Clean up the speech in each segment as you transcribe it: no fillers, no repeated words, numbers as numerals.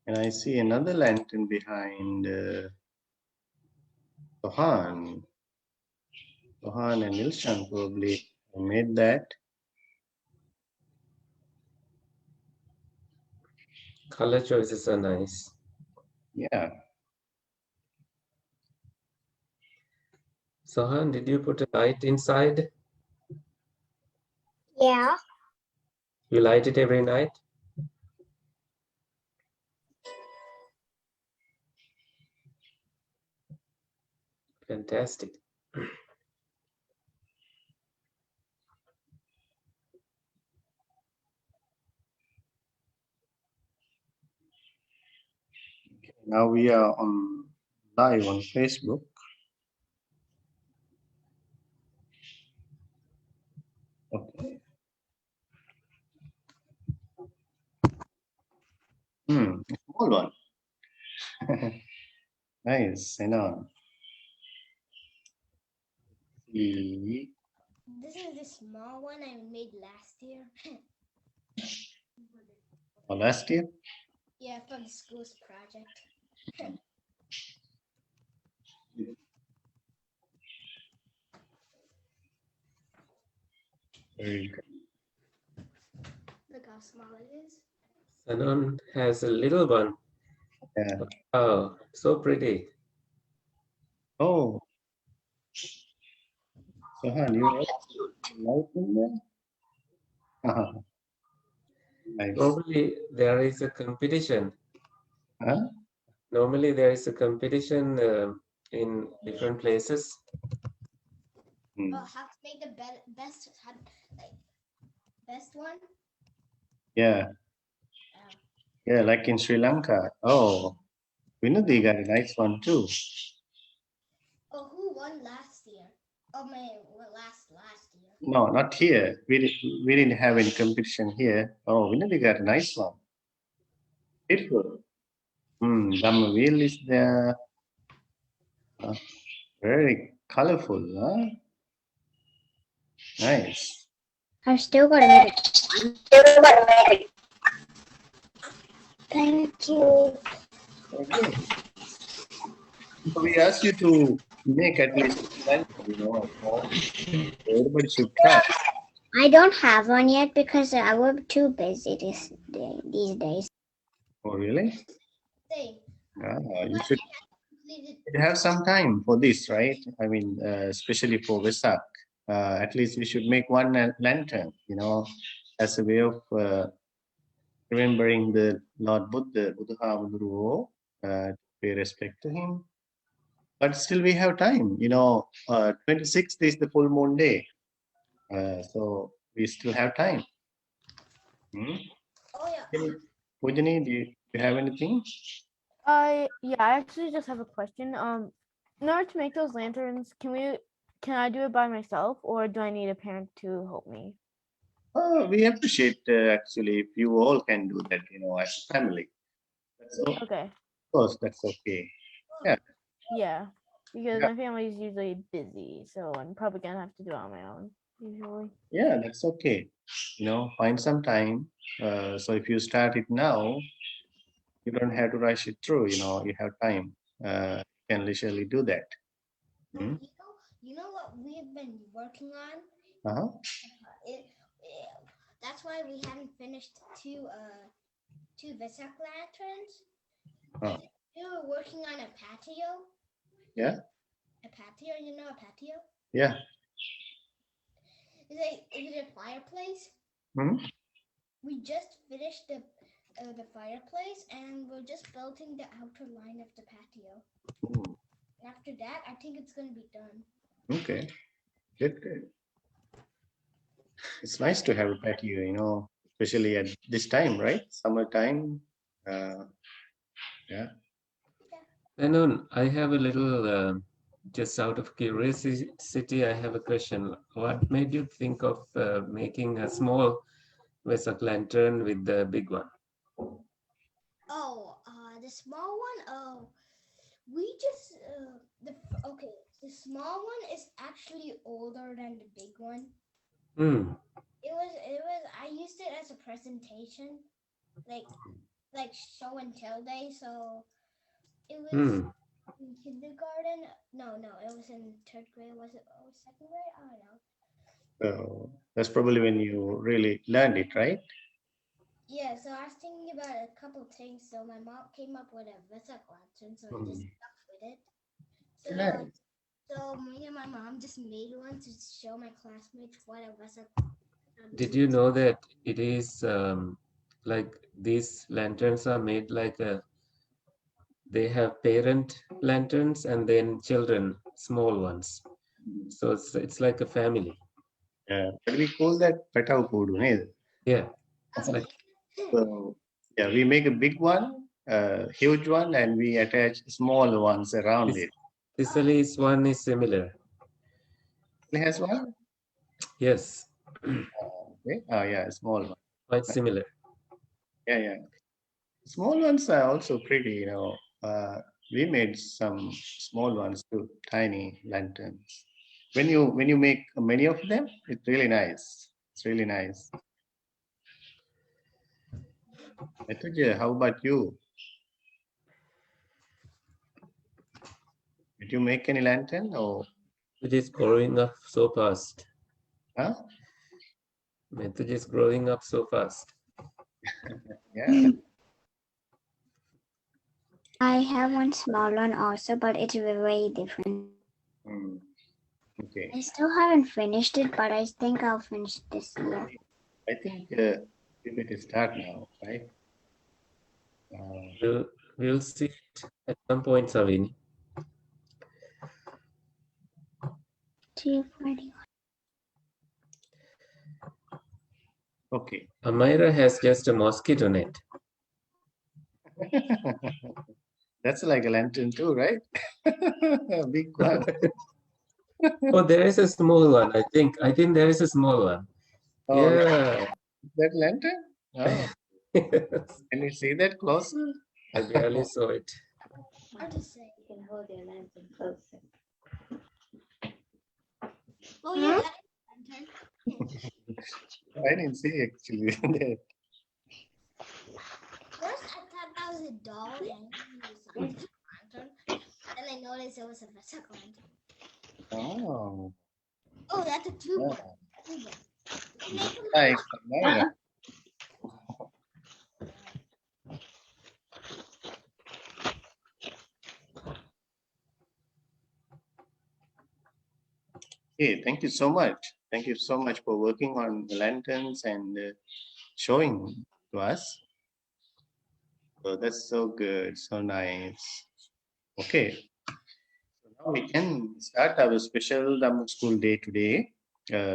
And I see another lantern behind Sohan. Sohan and Ilshan probably made that. Color choices are nice. Yeah. Sohan, did you put a light inside? Yeah. You light it every night? Fantastic. Now we are on live on Facebook. Okay. Small one. Nice. I know. See. This is the small one I made last year. Oh, last year? Yeah, from the school's project. Very good. Look how small it is. Sanon has a little one. Yeah. Oh, so pretty. Oh, Sohan, you have light in there? Nice. Normally, there is a competition. Huh? Normally, there is a competition in different places. Hmm. Oh, how to make the best, like best one? Yeah. Yeah, like in Sri Lanka. Oh, Vinodhi got a nice one too. Oh, who won last year? Oh, my, well, last year. No, not here. We didn't have any competition here. Oh, Vinodhi got a nice one. Beautiful. Dhamma wheel is there. Very colorful, huh? Nice. I've still got to make it. Thank you. Okay. So we asked you to make at least one, at home. Everybody should try. I don't have one yet because I was too busy these days. Oh, really? Hey, You should have some time for this, right? I mean, especially for Vesak. At least we should make one lantern, as a way of remembering the Lord Buddha, Buddha, to pay respect to him. But still, we have time. 26th is the full moon day, so we still have time. Hmm? Oh yeah. Pujani, do you have anything? Yeah, I actually just have a question. In order to make those lanterns, can I do it by myself, or do I need a parent to help me? We appreciate actually if you all can do that, as a family. Okay. Of course, that's okay. Yeah. Yeah, because Yeah. my family is usually busy, so I'm probably gonna have to do it on my own usually. Yeah, that's okay. Find some time. So if you start it now, you don't have to rush it through. You have time. You can leisurely do that. Hmm? You know what we've been working on? Uh-huh. It, that's why we haven't finished two Vesak lanterns. Oh. We were working on a patio. Yeah. A patio, you know a patio? Yeah. Is it a fireplace? Hmm. We just finished the fireplace and we're just building the outer line of the patio. After that, I think it's going to be done. Okay. Good. It's nice to have a patio, especially at this time, right? Summertime. Yeah. Sanon, I have a little, just out of curiosity, I have a question. What made you think of making a small Vesak lantern with the big one? Oh, the small one. We just the small one is actually older than the big one. Hmm. It was I used it as a presentation, like like show and tell day. So it was Hmm. in kindergarten. No, it was in third grade. Was it? Oh, second grade? I don't know. So that's probably when you really learned it, right? Yeah, so I was thinking about a couple things. So my mom came up with a Vesak lantern, so I just stuck with it. So Nice. so me and my mom just made one to show my classmates what a Vesak Did means. you know that it is like these lanterns are made like they have parent lanterns and then children, small ones. So it's like a family. But we call that petau kudu, ne? Yeah, it's like So yeah, we make a big one, huge one, and we attach small ones around this. it. Sicily's one is similar. It has one. Yes, Okay. Oh yeah, small one. quite similar. Yeah, yeah. Small ones are also pretty. We made some small ones too, tiny lanterns. When you make many of them, it's really nice. It's really nice. Methuje, how about you? Did you make any lantern or It is growing up so fast. huh? Method is growing up so fast. Yeah. I have one small one also, but it's very different. Mm, okay. I still haven't finished it, but I think I'll finish this year. I think we better start now, right? We'll we'll see it at some point, Savini. 2:41. Okay. Amira has just a mosquito net. That's like a lantern too, right? A big one. Oh, there is a small one. I think there is a small one. Oh, Yeah. that lantern? Oh, can you see that closer? I barely saw it. I'll just say. You can hold your lantern closer. Oh yeah, that is lantern. I didn't see actually. First, I thought that was a doll and it was a lantern. Then I noticed it was a Vesak lantern. Oh, Oh, that's a tube yeah. one. Tube one. You make them Like Naira. Okay, thank you so much. Thank you so much for working on the lanterns and showing to us. So that's so good, so nice. Okay, so now we can start our special Dhamma School Day today,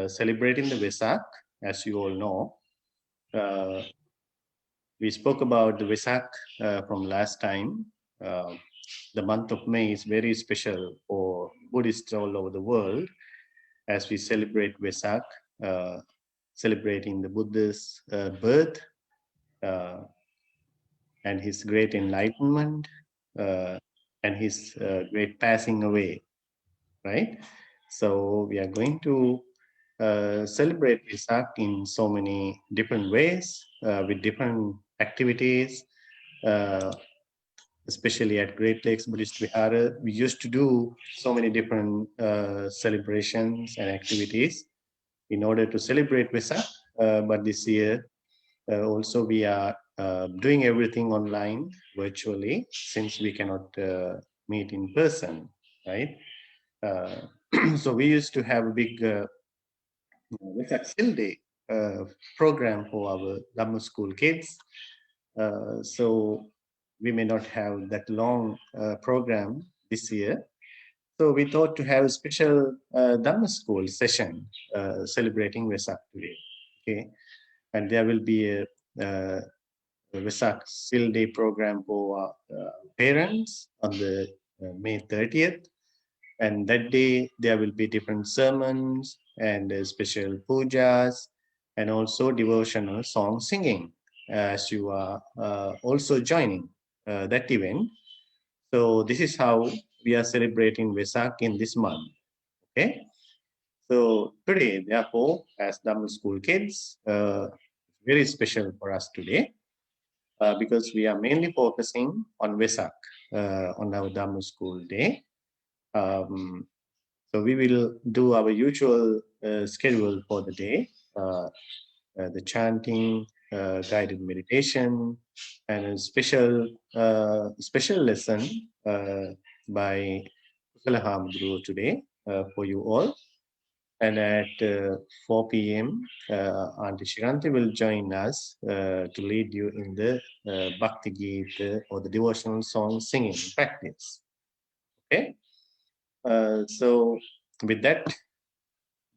celebrating the Vesak, as you all know. We spoke about the Vesak from last time. The month of May is very special for Buddhists all over the world as we celebrate Vesak, celebrating the Buddha's birth and his great enlightenment uh, and his great passing away, right? So we are going to celebrate Vesak in so many different ways with different activities. Especially at Great Lakes Buddhist Vihara, we used to do so many different celebrations and activities in order to celebrate Vesak. But this year, also we are doing everything online virtually since we cannot meet in person, right? So we used to have a big Vesak Still Day program for our Dhamma school kids. So we may not have that long program this year. So we thought to have a special Dhamma school session celebrating Vesak today. Okay, and there will be a Vesak Still Day program for parents on the May 30th. And that day there will be different sermons and special pujas and also devotional song singing as you are also joining that event. So this is how we are celebrating Vesak in this month. Okay. So today, therefore, as Dhamma school kids, very special for us today. because we are mainly focusing on Vesak on our Dhamma school day. So we will do our usual schedule for the day, the chanting, guided meditation, and a special lesson by Kusala Hamdru today for you all. And at 4 p.m., Auntie Shiranti will join us to lead you in the Bhakti Geet or the devotional song singing practice. Okay? So, with that,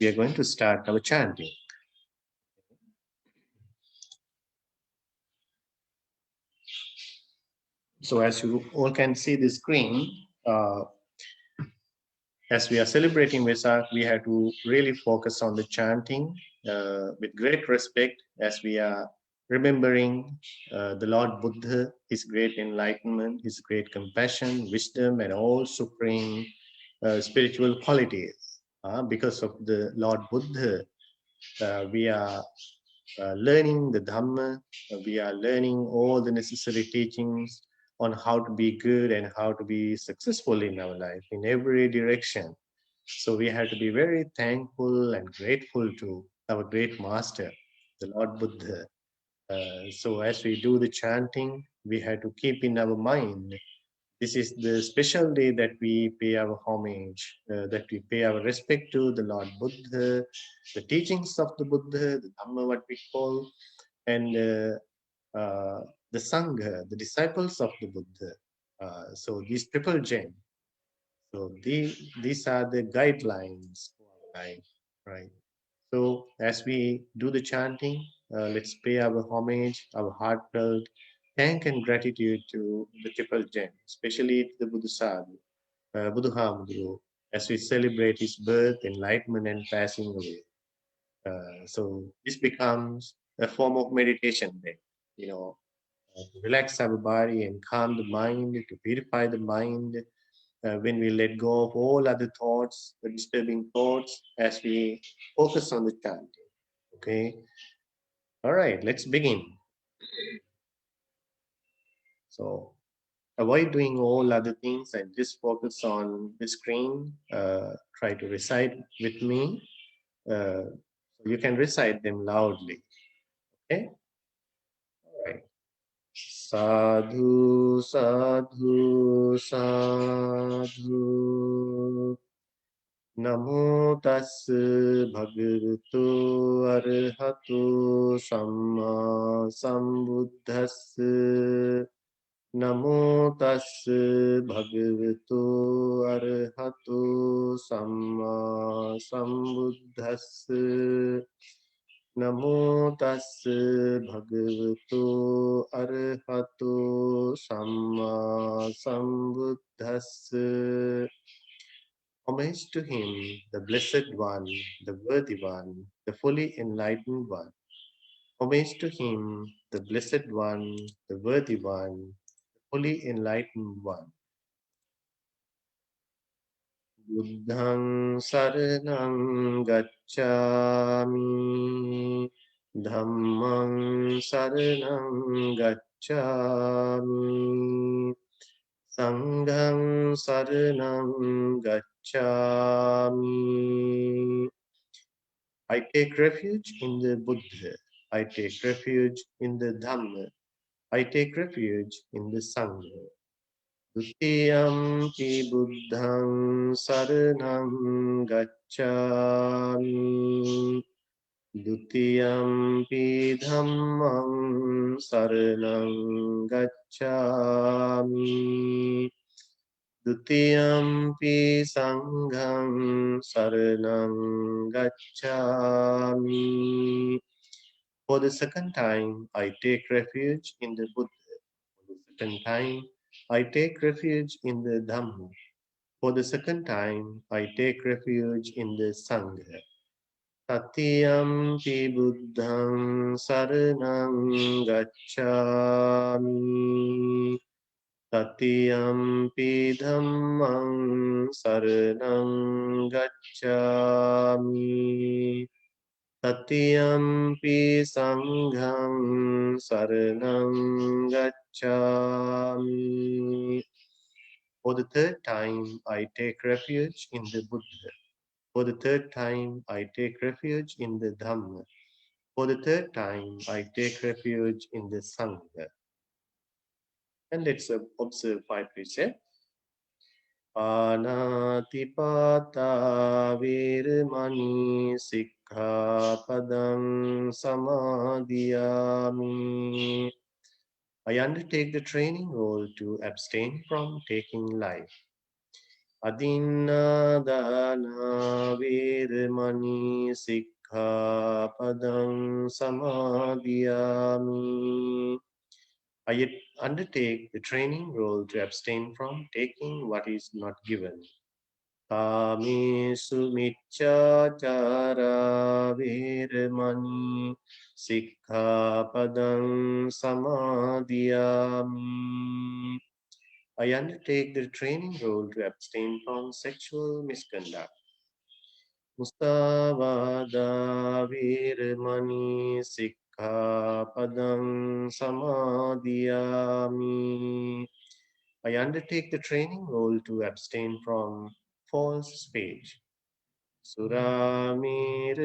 we are going to start our chanting. So, as you all can see the screen, as we are celebrating Vesak, we have to really focus on the chanting with great respect as we are remembering the Lord Buddha, his great enlightenment, his great compassion, wisdom, and all supreme spiritual qualities. Because of the Lord Buddha, we are learning the Dhamma, we are learning all the necessary teachings on how to be good and how to be successful in our life in every direction. So we have to be very thankful and grateful to our great master, the Lord Buddha. So as we do the chanting, we have to keep in our mind this is the special day that we pay our homage, that we pay our respect to the Lord Buddha, the teachings of the Buddha, the Dhamma, what we call, and the Sangha, the disciples of the Buddha. So these triple gem. So these are the guidelines for our life, right? So as we do the chanting, let's pay our homage, our heartfelt thank and gratitude to the triple gem, especially to the Buddha Sadhu, Buddha Hamdru, as we celebrate his birth, enlightenment, and passing away. So this becomes a form of meditation then, you know, to relax our body and calm the mind, to purify the mind, when we let go of all other thoughts, the disturbing thoughts, as we focus on the chanting. Okay. All right, let's begin. So avoid doing all other things and just focus on the screen. Try to recite with me. So you can recite them loudly. Okay. All right. Sadhu, sadhu, sadhu. Namo tas bhagavato arahato samma sambuddhassa. Namo tas bhagavato arahato samma sambuddhassa. Namo tas bhagavato arahato samma sambuddhassa. Homage to him, the Blessed One, the Worthy One, the fully enlightened One. Homage to him, the Blessed One, the Worthy One, the fully enlightened One. Buddhang saranang gacchami, Dhammang saranang gacchami, Sanghang saranang gacchami. I take refuge in the Buddha. I take refuge in the Dhamma. I take refuge in the Sangha. Dutiyampi Buddhang saranang gacchami. Dutiyampi Dhammang saranang gacchami. Dutiyampi Sanghang saranang gacchami. For the second time, I take refuge in the Buddha. For the second time, I take refuge in the Dhamma. For the second time, I take refuge in the Sangha. Tatiyampi Buddhang saranang gacchami. Tatiyampi Dhammang saranang gacchami. Tatiyampi sangham saranam gacchami. For the third time, I take refuge in the Buddha. For the third time, I take refuge in the Dhamma. For the third time, I take refuge in the Sangha. And let's observe five precepts. Panatipata virmani sikkhapadam samadhiyami. I undertake the training role to abstain from taking life. Adinadana virmani sikkhapadam samadhiyami. I undertake the training role to abstain from taking what is not given. Kamesu miccācara virmani sikkhapadam samadhiyami. I undertake the training role to abstain from sexual misconduct. Mustavada virmani sikkhapadam samadhiyami. I undertake the training role to abstain from false speech. Suramir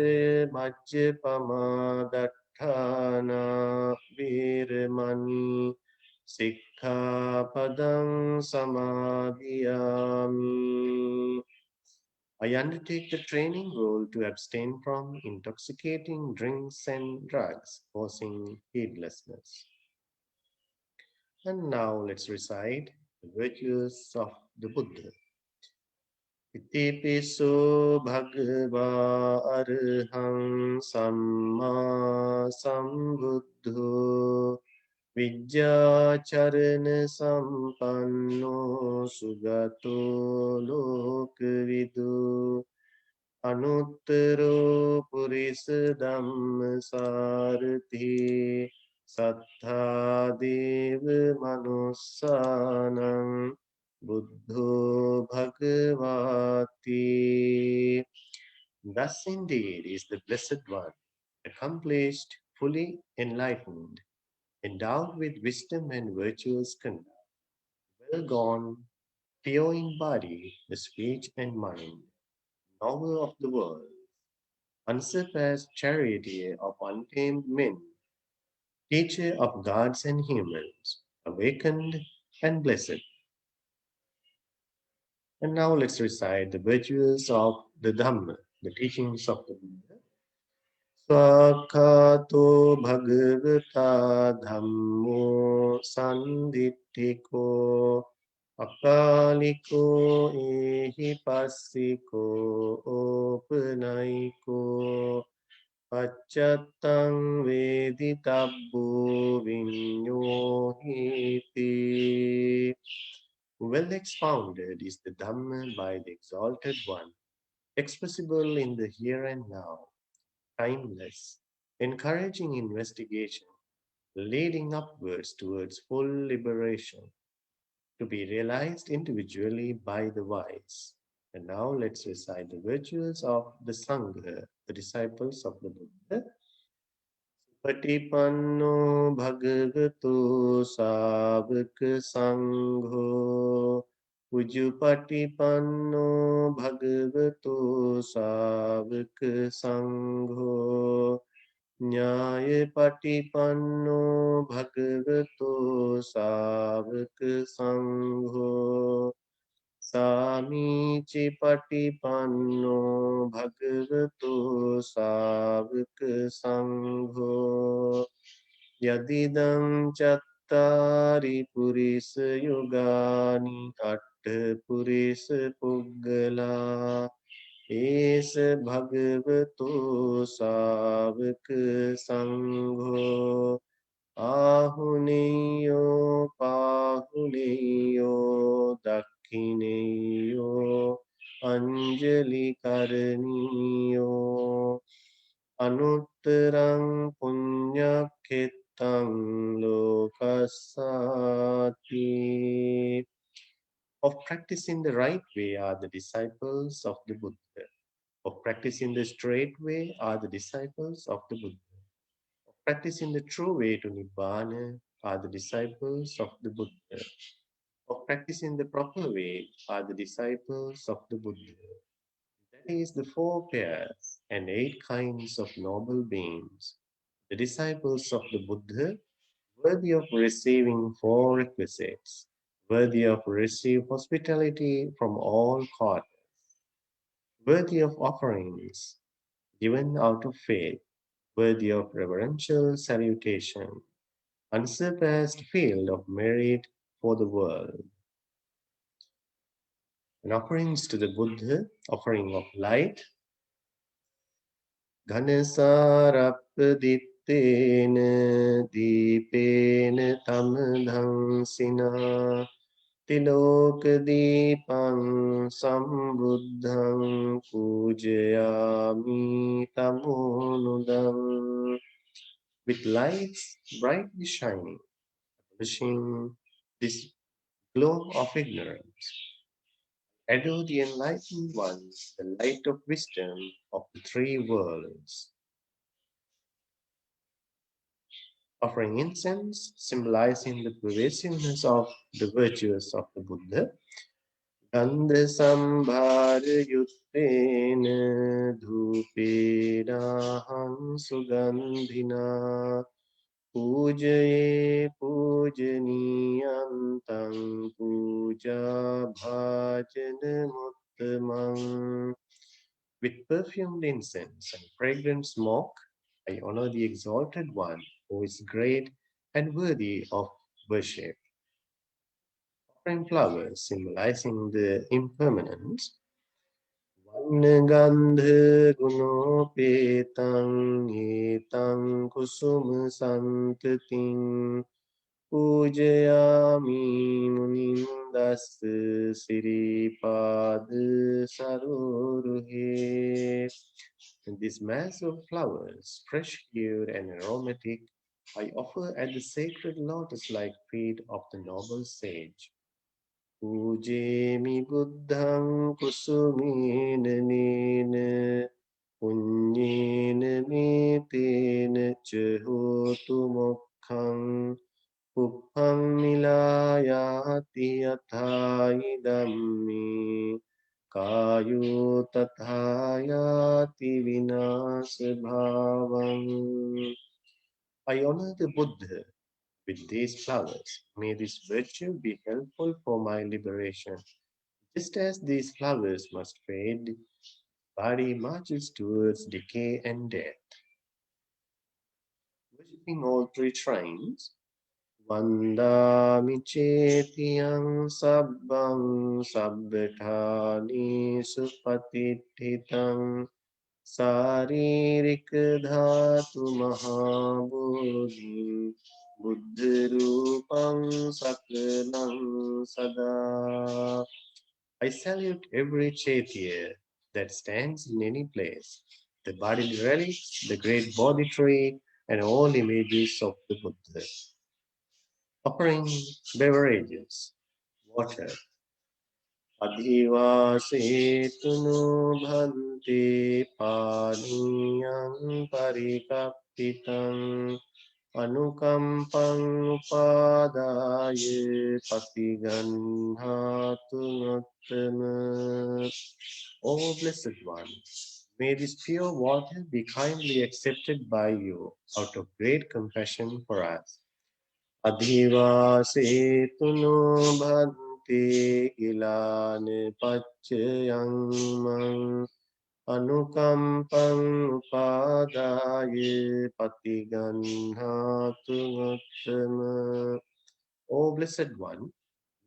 majjapama dattana virmani sikkhapadam samadhiyami. I undertake the training role to abstain from intoxicating drinks and drugs causing heedlessness. And now let's recite the virtues of the Buddha. Itipiso bhagava arham samma sambuddho Vidyacharana sampanno sugato lokvidu Anuttaro purisa dhamma sarthi Sattha deva manussanam buddho bhagavati. Thus indeed is the Blessed One, accomplished, fully enlightened, endowed with wisdom and virtuous conduct, well gone, pure in body, the speech and mind, knower of the world, unsurpassed charioteer of untamed men, teacher of gods and humans, awakened and blessed. And now let's recite the virtues of the Dhamma, the teachings of the Buddha. Swakato bhagavata dhammo sanditthiko akaliko ehi passiko opanayiko Paccatang veditabbo vinyohiti. Well expounded is the Dhamma by the Exalted One, expressible in the here and now, timeless, encouraging investigation, leading upwards towards full liberation, to be realized individually by the wise. And now let's recite the virtues of the Sangha, the disciples of the Buddha. Patipanno bhagavato savaka sangho Ujupatipanno bhagavato savaka sangho Nyaya patipanno bhagavato savaka sangho Samici patipanno bhagavato savaka sangho Yadidam chattari purisa yogani atta purisa puggala Esa bhagavato savaka sangho Ahuneyo pahuneyo dakhineyo anjali karaniyo anuttarang punyakhetang lokasati. Of practicing the right way are the disciples of the Buddha. Of practicing the straight way are the disciples of the Buddha. Practicing the true way to Nibbana are the disciples of the Buddha. Of practicing the proper way are the disciples of the Buddha. That is the four pairs and eight kinds of noble beings, the disciples of the Buddha, worthy of receiving four requisites, worthy of receive hospitality from all quarters, worthy of offerings given out of faith, worthy of reverential salutation, unsurpassed field of merit for the world. And offerings to the Buddha, offering of light, Ghanesarappaditena Deepena Tamdhansina Tilokadipang Sambuddhang Pujayami Tamonudam, with lights brightly shining, abolishing this gloom of ignorance. Adore the enlightened ones, the light of wisdom of the three worlds. Offering incense, symbolizing the pervasiveness of the virtues of the Buddha. Gandha sambhara yuttena dhupedaham sugandhina pujaye pujaniyam tang puja bhajana muttamang. With perfumed incense and fragrant smoke, I honor the exalted one who is great and worthy of worship. Offering flowers symbolizing the impermanent. Vannagandha gunopetang etang kusuma santating pujayami munindas siripad saruruhe. And this mass of flowers, fresh-hued and aromatic, I offer at the sacred lotus-like feet of the noble sage. Pujemi buddhang kusumena nena punyena metena chahotu mokkang puppang milayati yathai dhammi kayu tathayati vinasabhavang. I honor the Buddha with these flowers. May this virtue be helpful for my liberation. Just as these flowers must fade, body marches towards decay and death. Worshipping all three shrines, Vandami chetiyang sabbang sabbatani supatititang Saririka dhatu mahabodhi buddhirupam sakalam sada. I salute every chaitya that stands in any place, the body relics, the great Bodhi tree, and all images of the Buddha. Offering beverages, water, Adhivasetunu bhante paniyam parikapitang anukampang upadaye patiganhatu uttama. O Blessed One, may this pure water be kindly accepted by you out of great compassion for us. Adhivasetunu bhante ilane paccayang mang anukampang upadaye patiganhatu uttama. O Blessed One,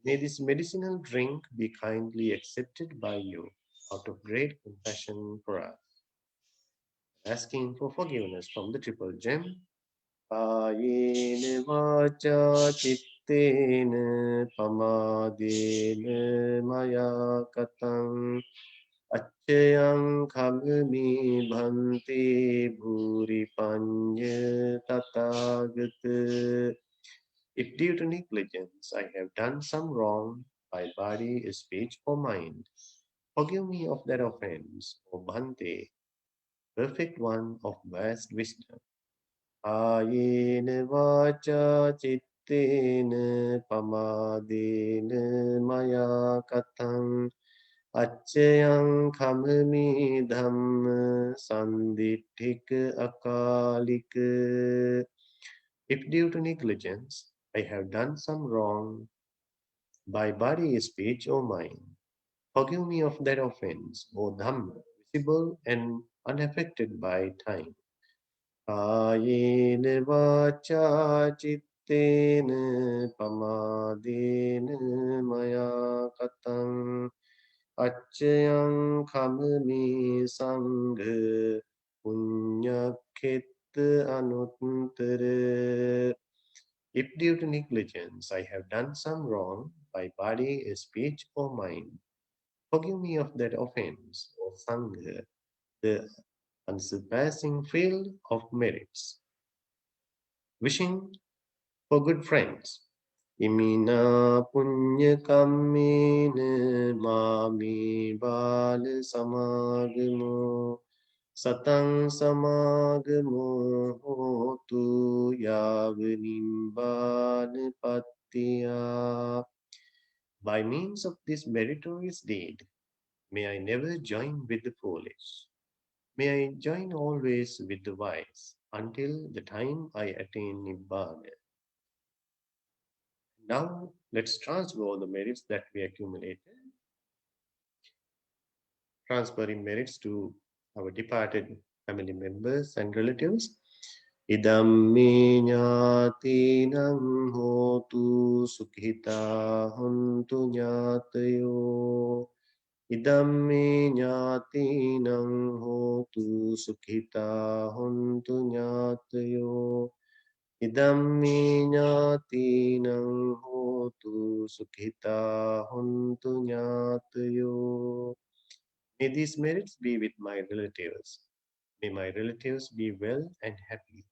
may this medicinal drink be kindly accepted by you out of great compassion for us. Asking for forgiveness from the Triple Gem, Kayena vacha chittena pamadena maya katang acchayang khammi bhante bhuri panya tathagata. If due to negligence I have done some wrong by body, speech, or mind, Forgive me of that offense, O Bhante, perfect one of vast wisdom. Ayena vacha chittena pamadena maya katham Achayang khamami dhamma sanditthika akalika. If due to negligence I have done some wrong by body, speech, or mind, forgive me of that offense, O Dhamma, visible and unaffected by time. Ayena vacha chittena pamadena maya katam Achayang kamami sangha punyaketa anuttara. If due to negligence I have done some wrong by body, speech, or mind, forgive me of that offense, O Sangha, the unsurpassing field of merits. Wishing for good friends. Imina punya kammena mami bala samagamo satang samagamo hotu yavanimbana pattiya. By means of this meritorious deed, may I never join with the foolish. May I join always with the wise until the time I attain Nibbana. Now let's transfer the merits that we accumulated, transferring merits to our departed family members and relatives. Idam me jnatinam hotu sukhita hontu jnatayo. Idam me jnatinam hotu sukhita hontu jnatayo. Idam me jnatinam hotu sukhita hontu jnatayo. May these merits be with my relatives. May my relatives be well and happy.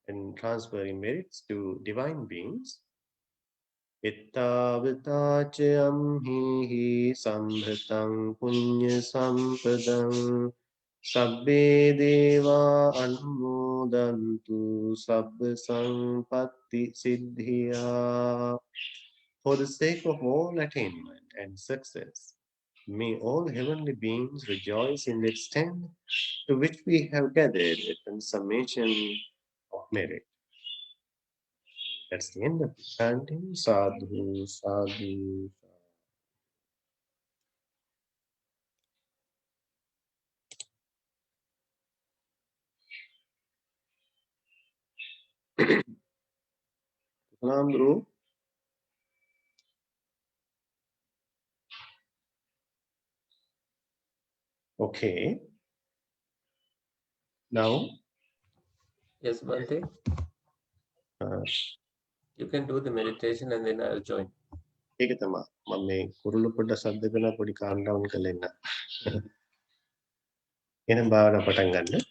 And transferring merits to divine beings. Ittavata hi sambhritang punya sampadang sabbe deva anmodantu sabba sampatti siddhya. For the sake of all attainment and success, may all heavenly beings rejoice in the extent to which we have gathered a consummation of merit. That's the end of the chanting. Sadhu, sadhu. Salam, Guru. Okay. Now, Yes, Bhante. You can do the meditation and then I'll join. ඒක තමා මම මේ කුරුළු පොඩ සද්ද කරන පොඩි calm down කරලා ඉන්න. එහෙනම් භාවනා පටන් ගන්න.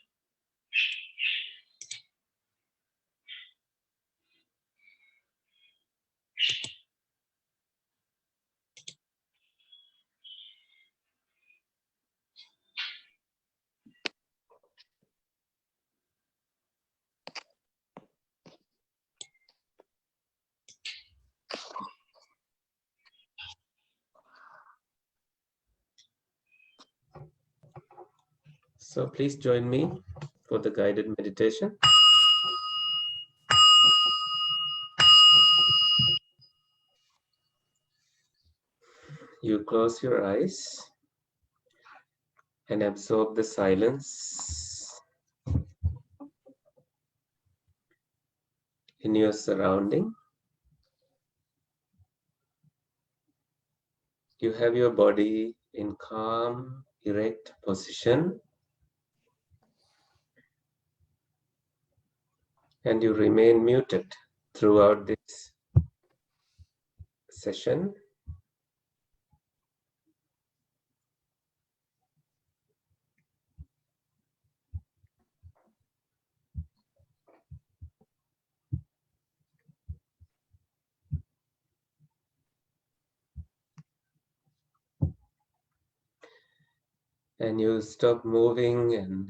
So please join me for the guided meditation. You close your eyes and absorb the silence in your surrounding. You have your body in calm, erect position, and you remain muted throughout this session. And you stop moving, and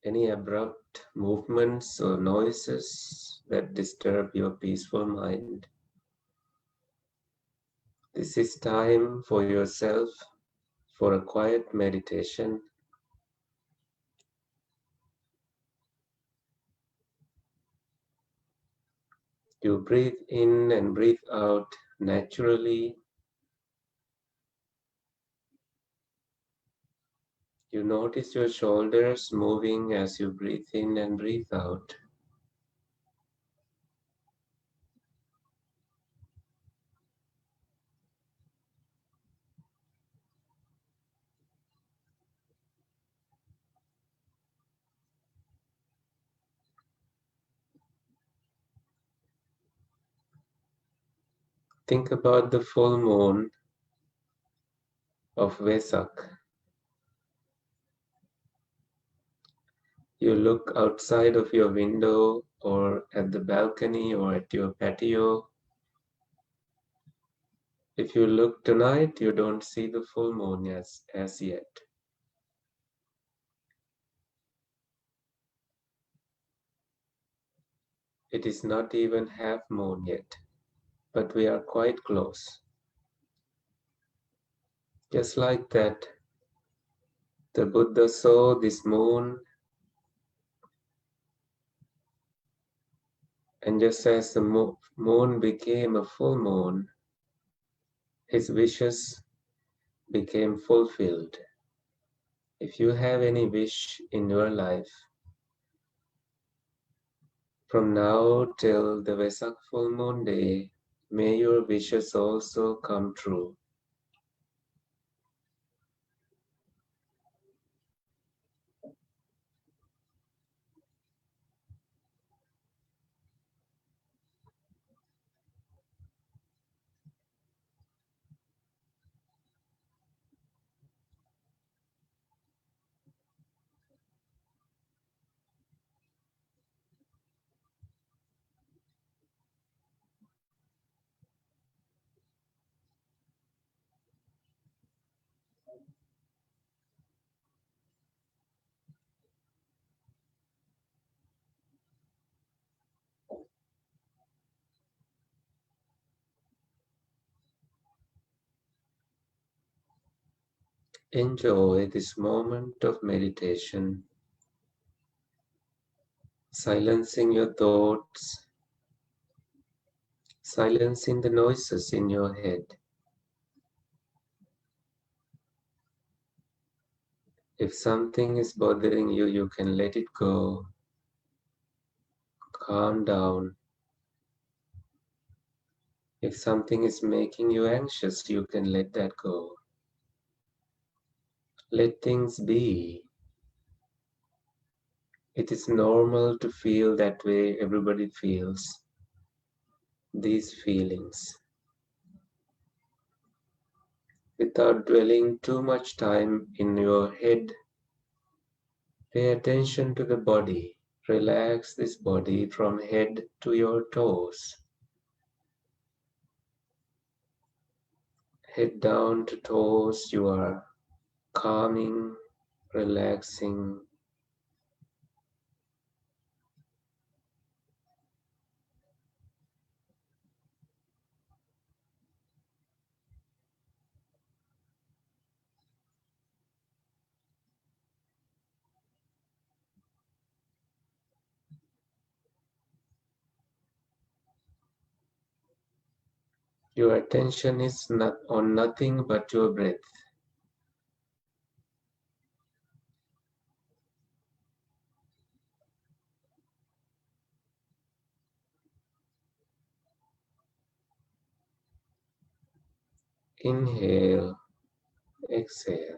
any abrupt movements or noises that disturb your peaceful mind. This is time for yourself for a quiet meditation. You breathe in and breathe out naturally. You notice your shoulders moving as you breathe in and breathe out. Think about the full moon of Vesak. You look outside of your window or at the balcony or at your patio. If you look tonight, you don't see the full moon as yet. It is not even half moon yet, but we are quite close. Just like that, the Buddha saw this moon, and just as the moon became a full moon, his wishes became fulfilled. If you have any wish in your life, from now till the Vesak full moon day, may your wishes also come true. Enjoy this moment of meditation, silencing your thoughts, silencing the noises in your head. If something is bothering you, you can let it go, calm down. If something is making you anxious, you can let that go. Let things be. It is normal to feel that way. Everybody feels these feelings. Without dwelling too much time in your head, pay attention to the body. Relax this body from head to your toes. Head down to toes, you are calming, relaxing. Your attention is not on nothing but your breath. Inhale, exhale.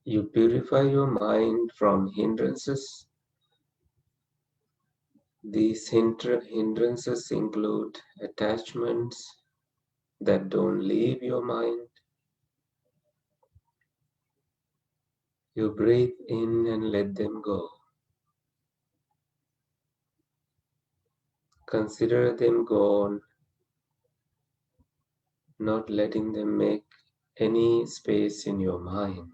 You purify your mind from hindrances. These hindrances include attachments that don't leave your mind. You breathe in and let them go. Consider them gone, not letting them make any space in your mind.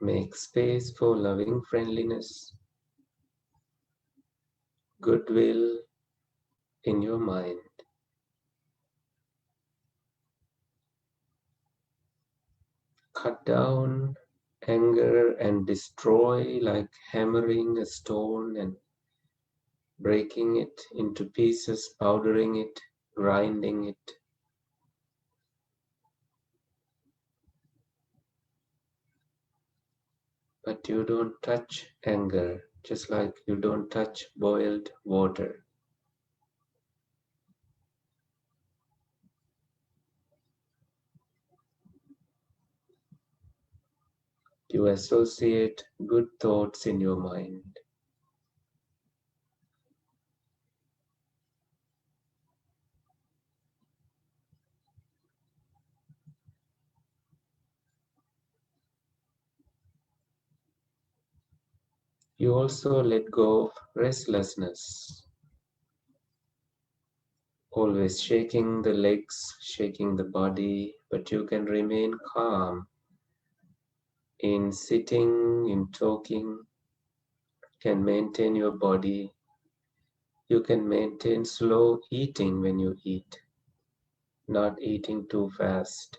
Make space for loving friendliness, goodwill in your mind. Cut down anger and destroy like hammering a stone and breaking it into pieces, powdering it, grinding it. But you don't touch anger, just like you don't touch boiled water. You associate good thoughts in your mind. You also let go of restlessness, always shaking the legs, shaking the body, but you can remain calm in sitting, in talking, can maintain your body. You can maintain slow eating when you eat, not eating too fast.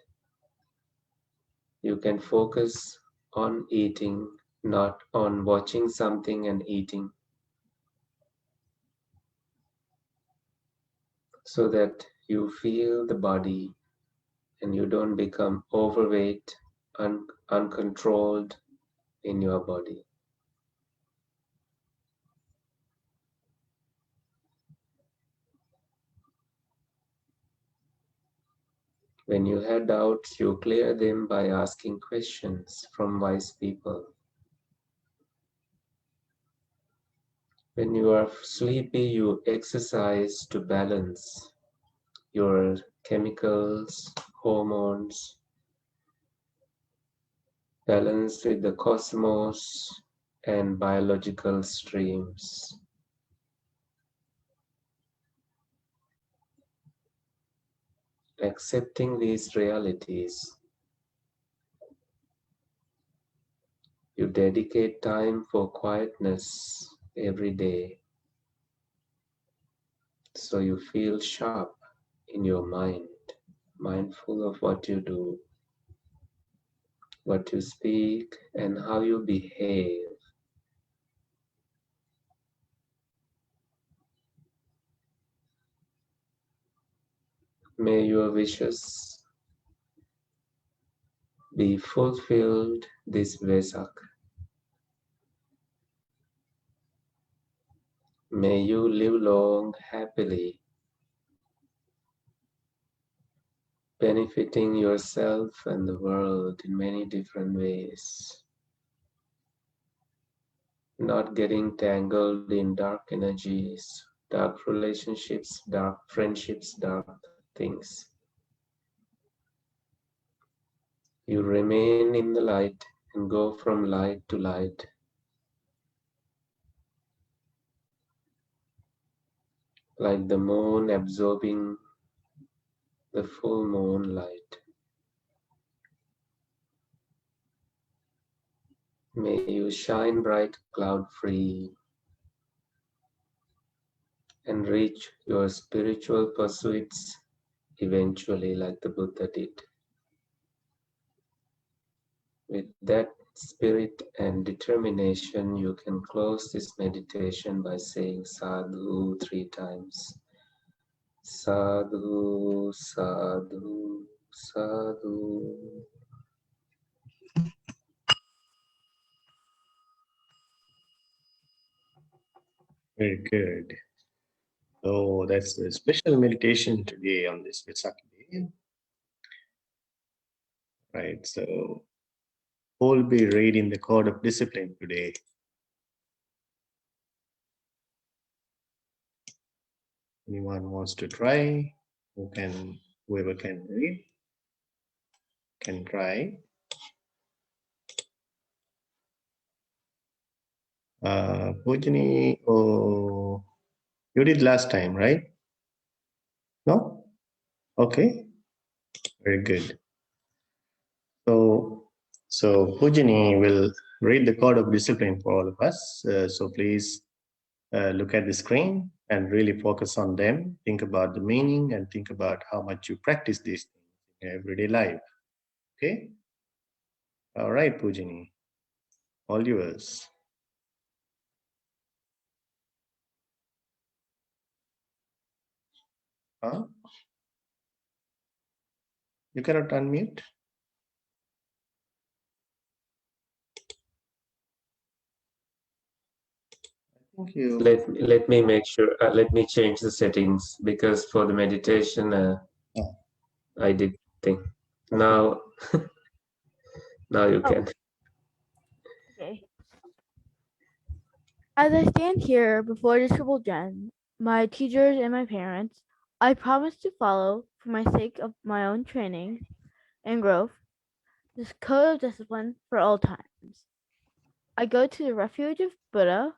You can focus on eating, not on watching something and eating, so that you feel the body and you don't become overweight, uncontrolled in your body. When you have doubts, you clear them by asking questions from wise people. When you are sleepy, you exercise to balance your chemicals, hormones, balance with the cosmos and biological streams. Accepting these realities, you dedicate time for quietness every day, so you feel sharp in your mind, mindful of what you do, what you speak, and how you behave. May your wishes be fulfilled this Vesak. May you live long happily, benefiting yourself and the world in many different ways. Not getting tangled in dark energies, dark relationships, dark friendships, dark things. You remain in the light and go from light to light. Like the moon absorbing the full moon light. May you shine bright, cloud-free, and reach your spiritual pursuits eventually, like the Buddha did. With that spirit and determination, you can close this meditation by saying sadhu 3 times. Sadhu, sadhu, sadhu. Very good. So that's a special meditation today on this Vesak day. Right. So we'll be reading the code of discipline today. Anyone wants to try? Whoever can read can try. Pujani, oh, you did last time, right? No? Okay. Very good. So Pujani will read the code of discipline for all of us. So please look at the screen and really focus on them. Think about the meaning and think about how much you practice these things in everyday life. Okay? All right, Pujani. All yours. Huh? You cannot unmute? Thank you. Let me make sure. Let me change the settings because for the meditation, I did think. Okay. Now, now you Oh. can. Okay. As I stand here before the triple gen, my teachers and my parents, I promise to follow, for my sake of my own training and growth, this code of discipline for all times. I go to the refuge of Buddha,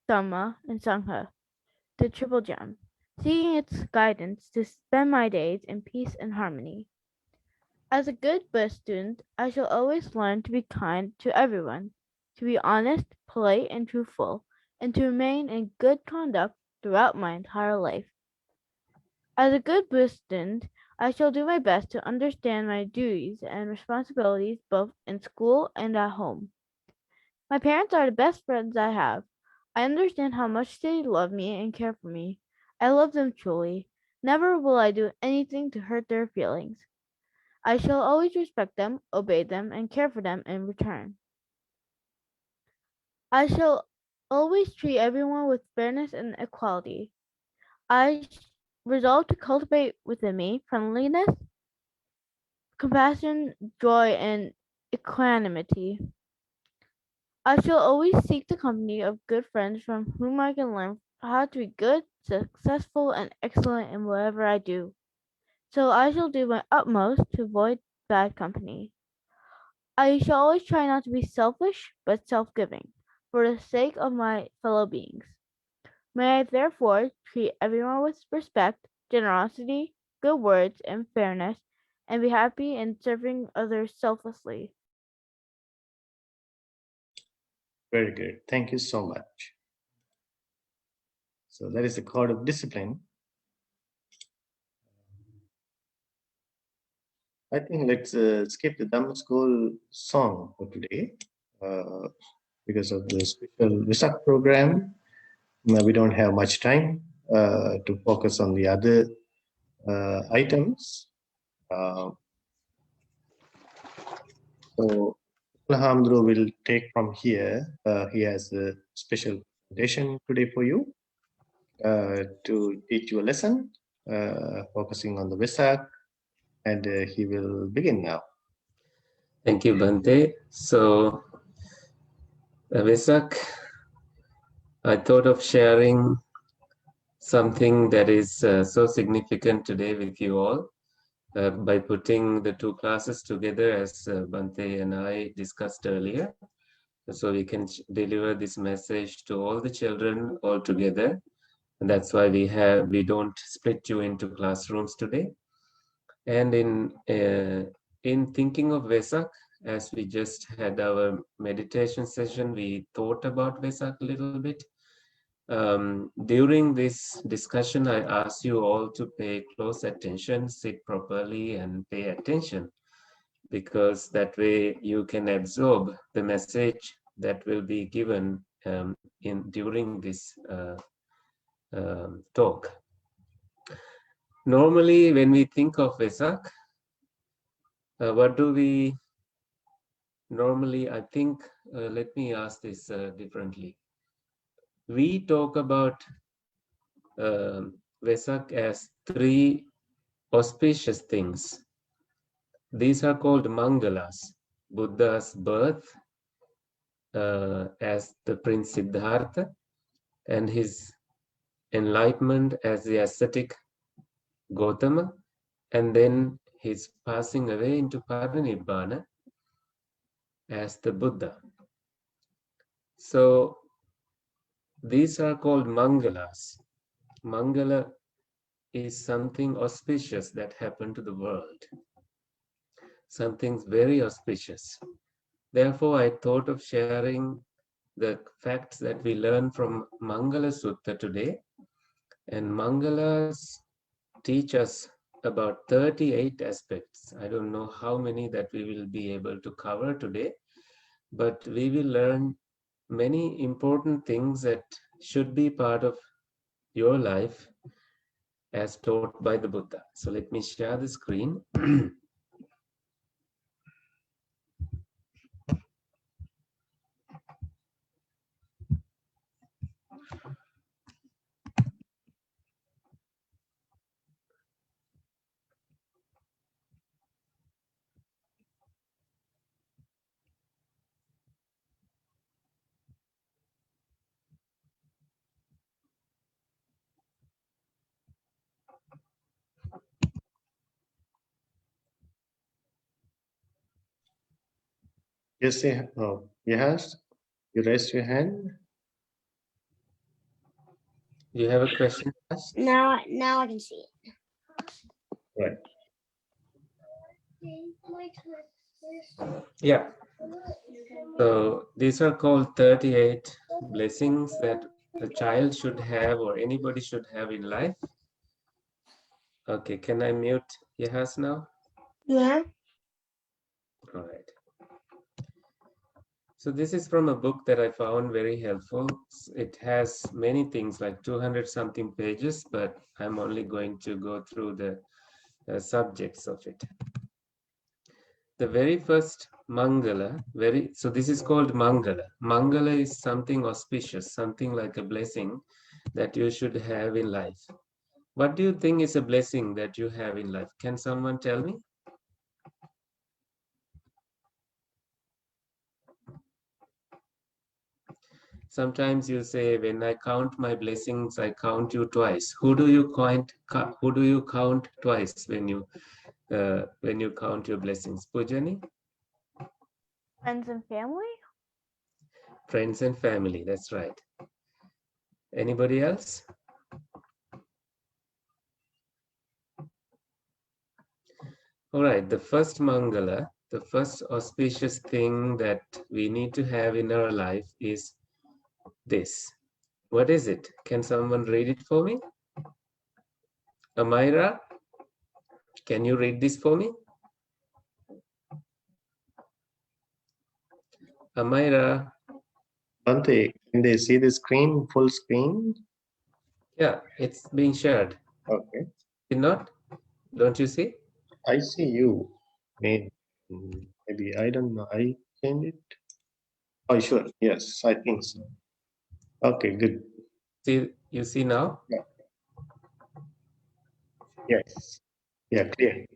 Dharma, and Sangha, the triple gem, seeking its guidance to spend my days in peace and harmony. As a good Buddhist student, I shall always learn to be kind to everyone, to be honest, polite, and truthful, and to remain in good conduct throughout my entire life. As a good Buddhist student, I shall do my best to understand my duties and responsibilities both in school and at home. My parents are the best friends I have. I understand how much they love me and care for me. I love them truly. Never will I do anything to hurt their feelings. I shall always respect them, obey them, and care for them in return. I shall always treat everyone with fairness and equality. I resolve to cultivate within me friendliness, compassion, joy, and equanimity. I shall always seek the company of good friends from whom I can learn how to be good, successful, and excellent in whatever I do. So I shall do my utmost to avoid bad company. I shall always try not to be selfish, but self-giving, for the sake of my fellow beings. May I therefore treat everyone with respect, generosity, good words, and fairness, and be happy in serving others selflessly. Very good. Thank you so much. So that is the code of discipline. I think let's skip the Dhamma School song for today because of the special Vesak program. We don't have much time to focus on the other items. So Alhamdulillah will take from here. He has a special presentation today for you to teach you a lesson focusing on the Vesak, and he will begin now. Thank you, Bante. So, Vesak, I thought of sharing something that is so significant today with you all by putting the two classes together as Bante and I discussed earlier. So we can deliver this message to all the children all together. And that's why we don't split you into classrooms today. And in thinking of Vesak, as we just had our meditation session, we thought about Vesak a little bit. During this discussion, I asked you all to pay close attention, sit properly, and pay attention, because that way you can absorb the message that will be given during this talk. Normally, when we think of Vesak, what do we normally, I think, let me ask this differently. We talk about Vesak as 3 auspicious things. These are called Mangalas. Buddha's birth as the Prince Siddhartha, and his enlightenment as the ascetic Gautama, and then his passing away into Parinibbana as the Buddha. So these are called Mangalas. Mangala is something auspicious that happened to the world. Something very auspicious. Therefore, I thought of sharing the facts that we learn from Mangala Sutta today. And Mangalas teach us about 38 aspects. I don't know how many that we will be able to cover today, but we will learn many important things that should be part of your life as taught by the Buddha. So let me share the screen. Yes, yes, you raise your hand. You have a question? Now I can see it. Right. Yeah. So these are called 38 blessings that a child should have or anybody should have in life. Okay, can I mute Yahas now? Yeah. All right. So this is from a book that I found very helpful. It has many things, like 200 something pages, but I'm only going to go through the subjects of it. The very first Mangala, so this is called Mangala. Mangala is something auspicious, something like a blessing that you should have in life. What do you think is a blessing that you have in life? Can someone tell me? Sometimes you say, when I count my blessings, I count you twice. Who do you count twice when you count your blessings? Pujani? Friends and family? Friends and family, that's right. Anybody else? All right, the first Mangala, the first auspicious thing that we need to have in our life is this. What is it? Can someone read it for me? Amira, can you read this for me? Amira. Bante, can they see the screen, full screen? Yeah, it's being shared. Okay. Did not? Don't you see? I see you. Maybe, I don't know. I changed it. Oh, sure. Yes, I think so. Okay, good. See, you see now? Yeah. Yes. Yeah, clear.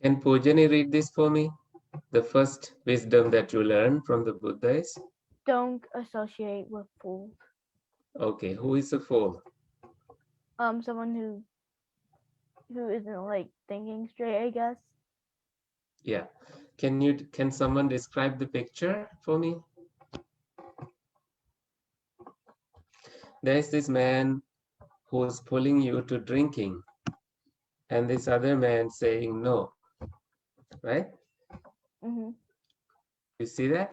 Can Pujani read this for me? The first wisdom that you learn from the Buddha is? Don't associate with fools. Okay, who is a fool? Someone who isn't like thinking straight, I guess. Yeah. Can someone describe the picture for me? There's this man who's pulling you to drinking, and this other man saying no, right? Mm-hmm. You see that?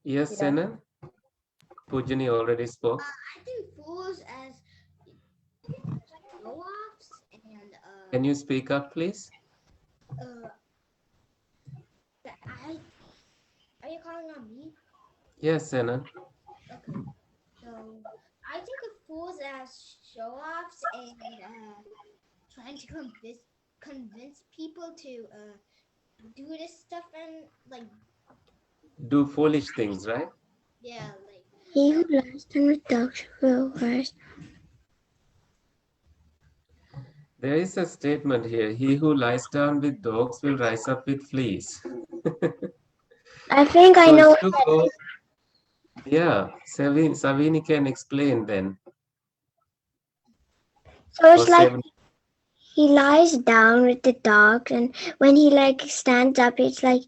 Yes, Yeah. Senan? Pujani already spoke. I think fools as show-offs and Can you speak up, please? I are you calling on me? Yes, Senan. Okay. So I think of fools as show-offs and trying to convince people to do this stuff and like Do foolish things, right? yeah like He who laughs and with dogs will rise. There is a statement here: he who lies down with dogs will rise up with fleas. I think I So know. you go, yeah, Savini can explain then, So or it's like seven. he lies down with the dogs, and when he like stands up, it's like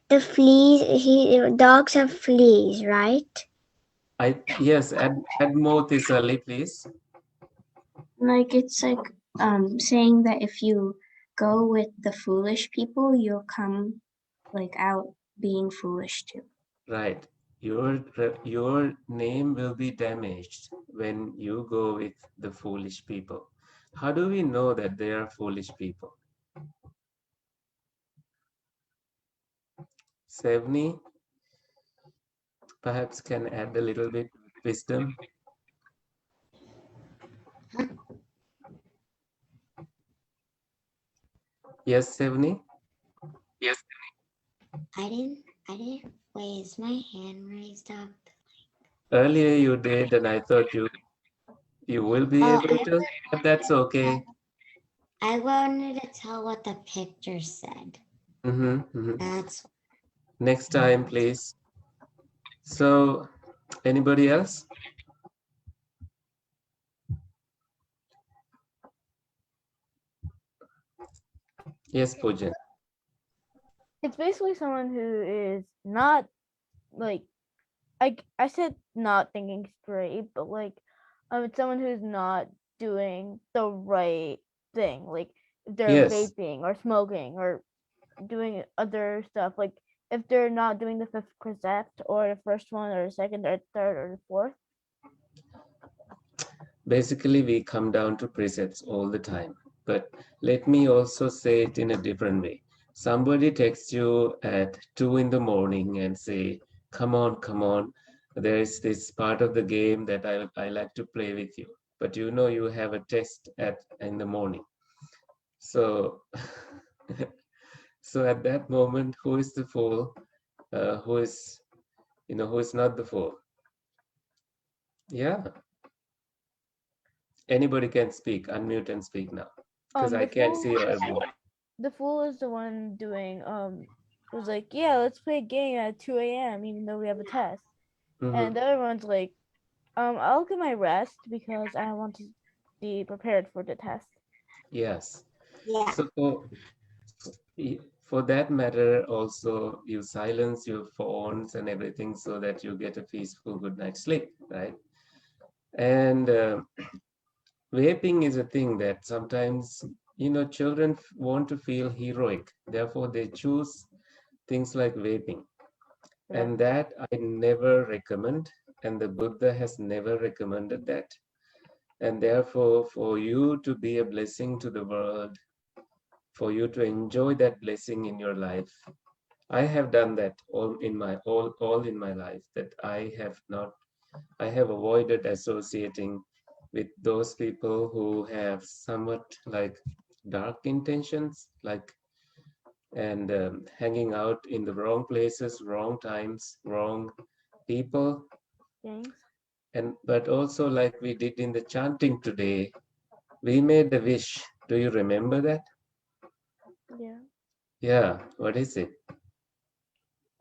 the fleas. Dogs have fleas, right? Yes, add more Tisali, please. Like it's like saying that if you go with the foolish people, you'll come like out being foolish too. Right. Your name will be damaged when you go with the foolish people. How do we know that they are foolish people? Sevni perhaps can add a little bit wisdom. Yes, Sevni? Yes. I didn't raise my hand raised up. Earlier you did, and I thought you will be Oh, able to, but that's okay. I wanted to tell what the picture said. Mm-hmm. That's Next time, please. So, anybody else? Yes, Pujan. It's basically someone who is not like I said not thinking straight, but like it's someone who's not doing the right thing. Like if they're Yes, vaping or smoking or doing other stuff, like if they're not doing the fifth precept or the first one or the second or third or the fourth. basically we come down to precepts all the time. But let me also say it in a different way. Somebody texts you at 2 in the morning and say, come on, there is this part of the game that I like to play with you. But you know you have a test in the morning. So, so at that moment, who is the fool? Who is, who is not the fool? Yeah, anybody can speak. Unmute and speak now, because I The can't fool see everyone. the fool is the one doing was like, yeah, let's play a game at 2 a.m. even though we have a test. Mm-hmm. And the other one's like, I'll get my rest because I want to be prepared for the test. Yes. yeah. So for that matter, also you silence your phones and everything so that you get a peaceful good night's sleep, right? And vaping is a thing that sometimes, children want to feel heroic. Therefore, they choose things like vaping. Yeah. And that I never recommend. And the Buddha has never recommended that. And therefore, for you to be a blessing to the world, for you to enjoy that blessing in your life, I have done that all in my life, that I have avoided associating with those people who have somewhat like dark intentions, like, and hanging out in the wrong places, wrong times, wrong people. Things. And but also, like we did in the chanting today, we made a wish. Do you remember that? Yeah. Yeah, what is it?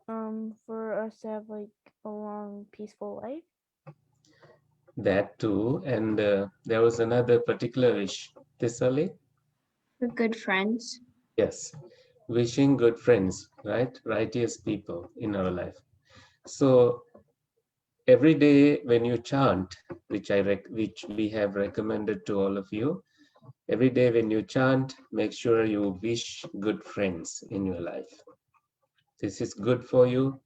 For us to have like a long, peaceful life. That too. And there was another particular wish. Tisali? For good friends. Yes. Wishing good friends, right? Righteous people in our life. So every day when you chant, which we have recommended to all of you, every day when you chant, make sure you wish good friends in your life. This is good for you,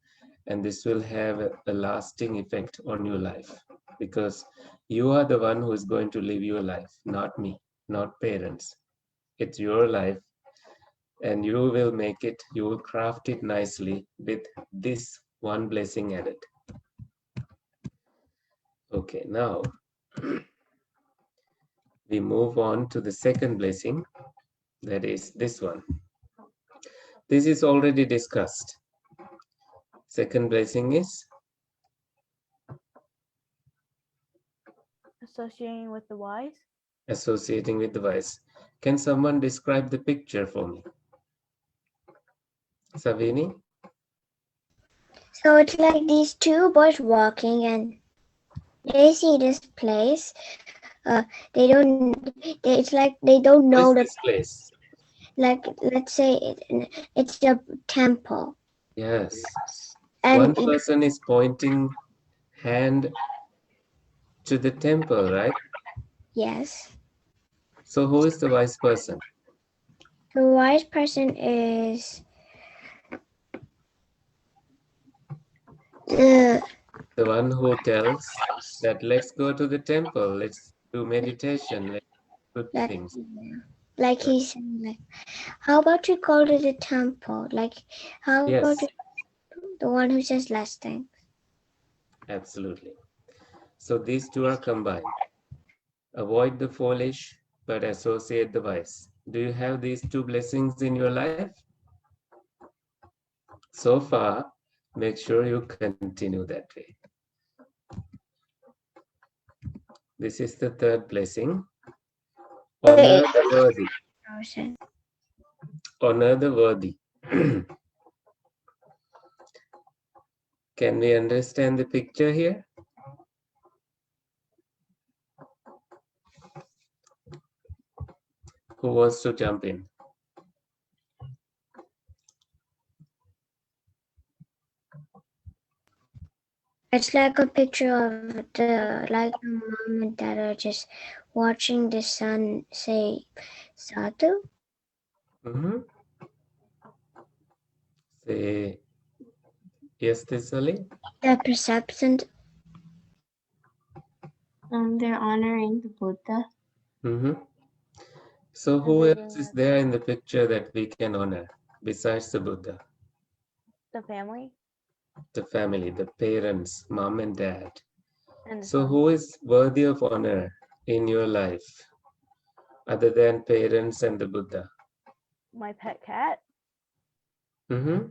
and this will have a lasting effect on your life, because you are the one who is going to live your life, not me, not parents. It's your life, and you will make it, you will craft it nicely with this one blessing added. Okay, now we move on to the second blessing, that is this one. This is already discussed. Second blessing is Associating with the wise. associating with the vice. Can someone describe the picture for me? Savini? So it's like these two boys walking, and they see this place. They don't. It's like they don't What know is the. this place? Like, let's say it's a temple, Yes. and One person is pointing hand to the temple, right? yes, So who is the wise person? the wise person is. Uh, The one who tells that let's go to the temple, let's do meditation, let's do good like, things. like Right. he's saying, like, how about you call it a temple? Like, how about Yes, the one who says less things? absolutely. So these two are combined. Avoid the foolish, but associate the wise. Do you have these two blessings in your life? So far, make sure you continue that way. This is the third blessing. Wait, Honor the worthy. Rosen. Honor the worthy. Can we understand the picture here? Who wants to jump in? It's like a picture of the like a mom and dad are just watching the son say sadhu. Mm-hmm. Say yes, Tisali. The perception. They're honoring the Buddha. Mm-hmm. So who else is there in the picture that we can honor besides the Buddha? The family The family, the parents, mom and dad. and the So son. who is worthy of honor in your life other than parents and the Buddha? My pet cat. Mm-hmm.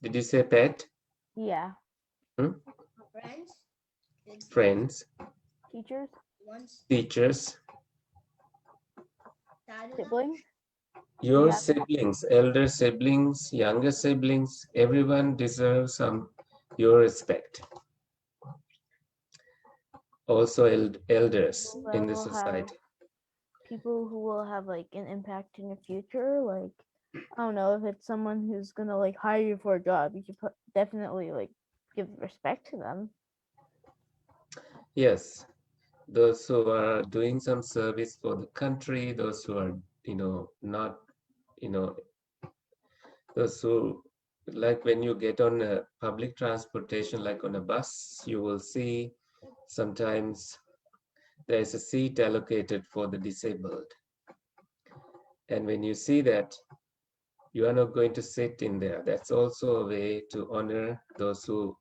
Did you say pet? Yeah. Hmm? Friends, good Friends, Teachers. ones, teachers, sadhana, Siblings. your Yeah. siblings, elder siblings, younger siblings, everyone deserves some your respect. Also elders People that in the will have society. people who will have like an impact in your future. Like I don't know if it's someone who's gonna like hire you for a job, you should definitely like give respect to them. Yes, those who are doing some service for the country, those who are, not, you know, those who, like when you get on a public transportation, like on a bus, you will see sometimes there's a seat allocated for the disabled. And when you see that, you are not going to sit in there. That's also a way to honor those who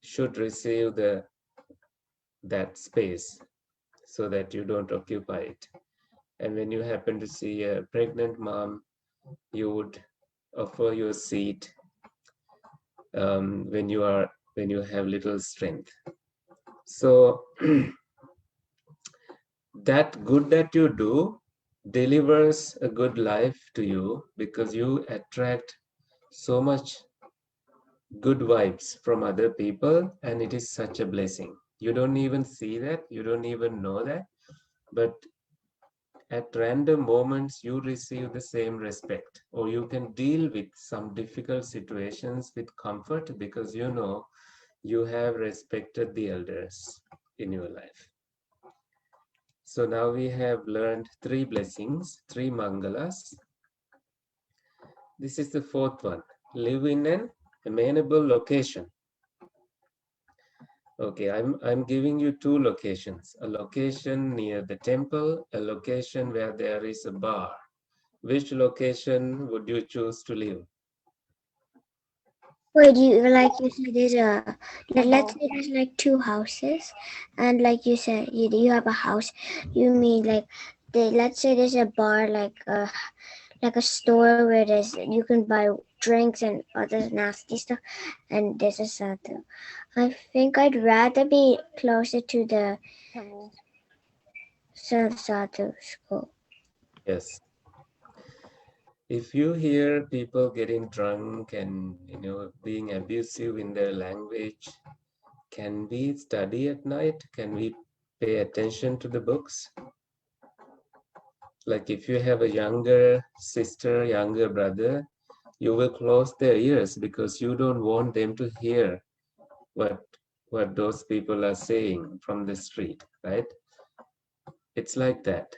should receive that space so that you don't occupy it. And when you happen to see a pregnant mom, you would offer your seat when you have little strength. So that good that you do delivers a good life to you because you attract so much good vibes from other people, and it is such a blessing. You don't even see that, you don't even know that, but at random moments you receive the same respect, or you can deal with some difficult situations with comfort because you know you have respected the elders in your life. So now we have learned three blessings, three mangalas. This is the fourth one. Live in an amenable location. Okay, I'm giving you two locations. A location near the temple, a location where there is a bar. Which location would you choose to live? Wait, you said there's let's Temple. say there's like two houses, and like you said you have a house. You mean like let's say there's a bar like a store where there's you can buy drinks and other nasty stuff, and there's a Santa. I think I'd rather be closer to the Temple. Satu school. Yes. If you hear people getting drunk and being abusive in their language, can we study at night? Can we pay attention to the books? Like if you have a younger sister, younger brother, you will close their ears because you don't want them to hear what those people are saying from the street, right? It's like that.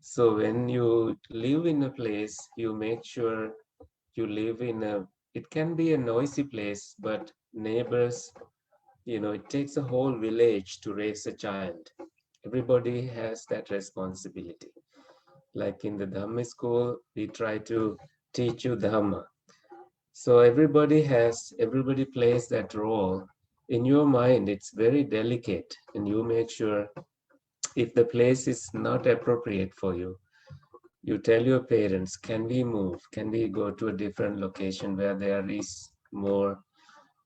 So when you live in a place, you make sure you live in it can be a noisy place, but neighbors, it takes a whole village to raise a child. Everybody has that responsibility. Like in the Dhamma school, we try to teach you Dhamma. So everybody plays that role. In your mind, it's very delicate, and you make sure if the place is not appropriate for you, you tell your parents, can we move? Can we go to a different location where there is more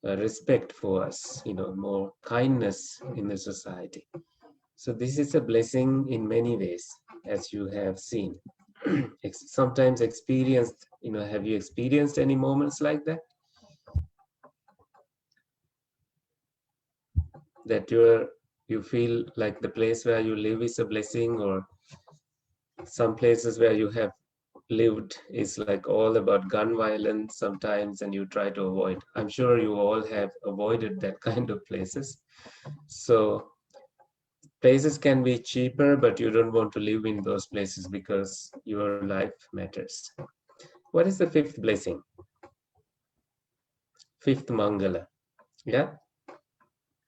respect for us, more kindness in the society? So this is a blessing in many ways, as you have seen. Sometimes experienced, have you experienced any moments like that? That you feel like the place where you live is a blessing, or some places where you have lived is like all about gun violence sometimes and you try to avoid. I'm sure you all have avoided that kind of places. So places can be cheaper, but you don't want to live in those places because your life matters. What is the fifth blessing? Fifth Mangala. Yeah?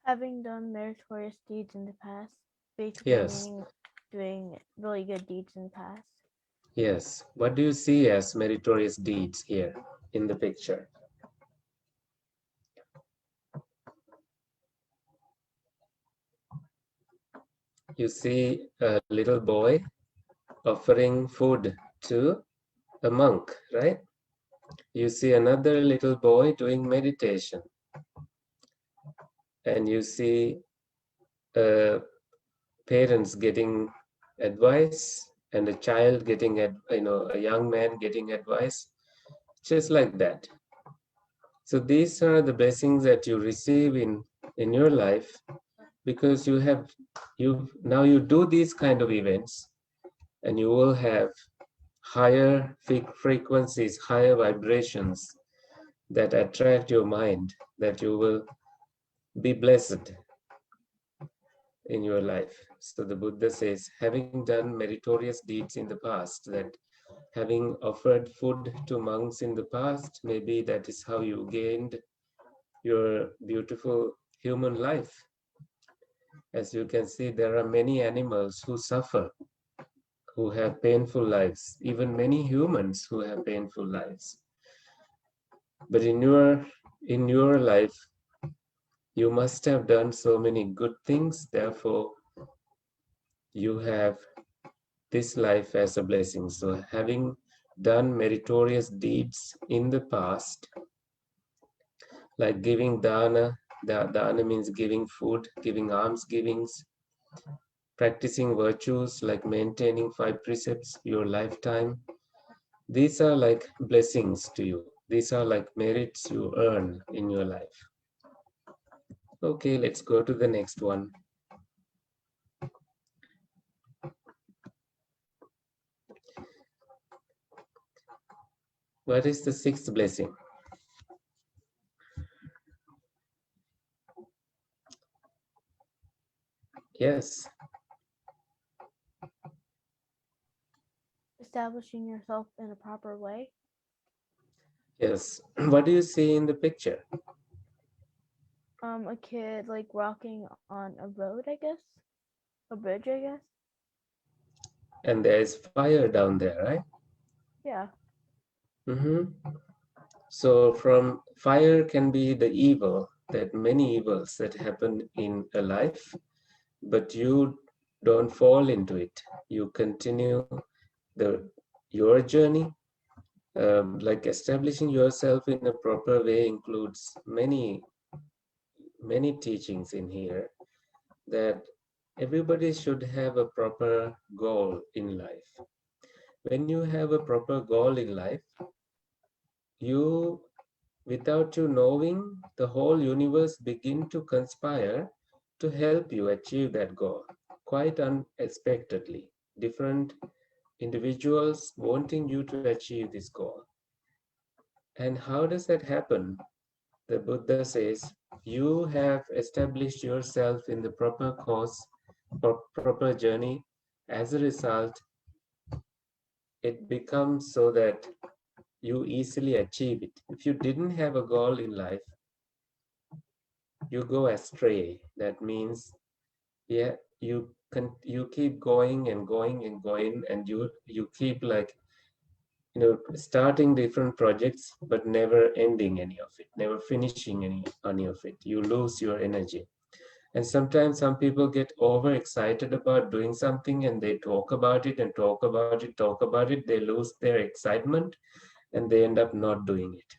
Having done meritorious deeds in the past, basically Yes. meaning doing really good deeds in the past. Yes. What do you see as meritorious deeds here in the picture? You see a little boy offering food to a monk, right? You see another little boy doing meditation, and you see parents getting advice and a child getting a young man getting advice, just like that. So these are the blessings that you receive in your life because you do these kind of events, and you will have higher frequencies, higher vibrations that attract your mind, that you will be blessed in your life. So the Buddha says, having done meritorious deeds in the past, that having offered food to monks in the past, maybe that is how you gained your beautiful human life. As you can see, there are many animals who suffer, who have painful lives, even many humans who have painful lives. But in your life, you must have done so many good things, therefore you have this life as a blessing. So having done meritorious deeds in the past, like giving dana, dana means giving food, giving alms givings, practicing virtues like maintaining 5 precepts your lifetime, these are like blessings to you. These are like merits you earn in your life. Okay, let's go to the next one. What is the sixth blessing? Yes. Establishing yourself in a proper way. Yes. What do you see in the picture? A kid like walking on a road, I guess. A bridge, I guess. And there is fire down there, right? Yeah. Mm-hmm. So from fire can be the evil, that many evils that happen in a life, but you don't fall into it. You continue your journey. Like establishing yourself in a proper way includes many teachings in here, that everybody should have a proper goal in life. When you have a proper goal in life, you, without you knowing, the whole universe begin to conspire to help you achieve that goal, quite unexpectedly. Different individuals wanting you to achieve this goal. And how does that happen? The Buddha says, you have established yourself in the proper course, proper journey. As a result, it becomes so that you easily achieve it. If you didn't have a goal in life, you go astray. That means, yeah, you keep going and going and going, and you keep like, starting different projects, but never ending any of it, never finishing any of it. You lose your energy. And sometimes some people get overexcited about doing something and they talk about it and talk about it, talk about it. They lose their excitement and they end up not doing it.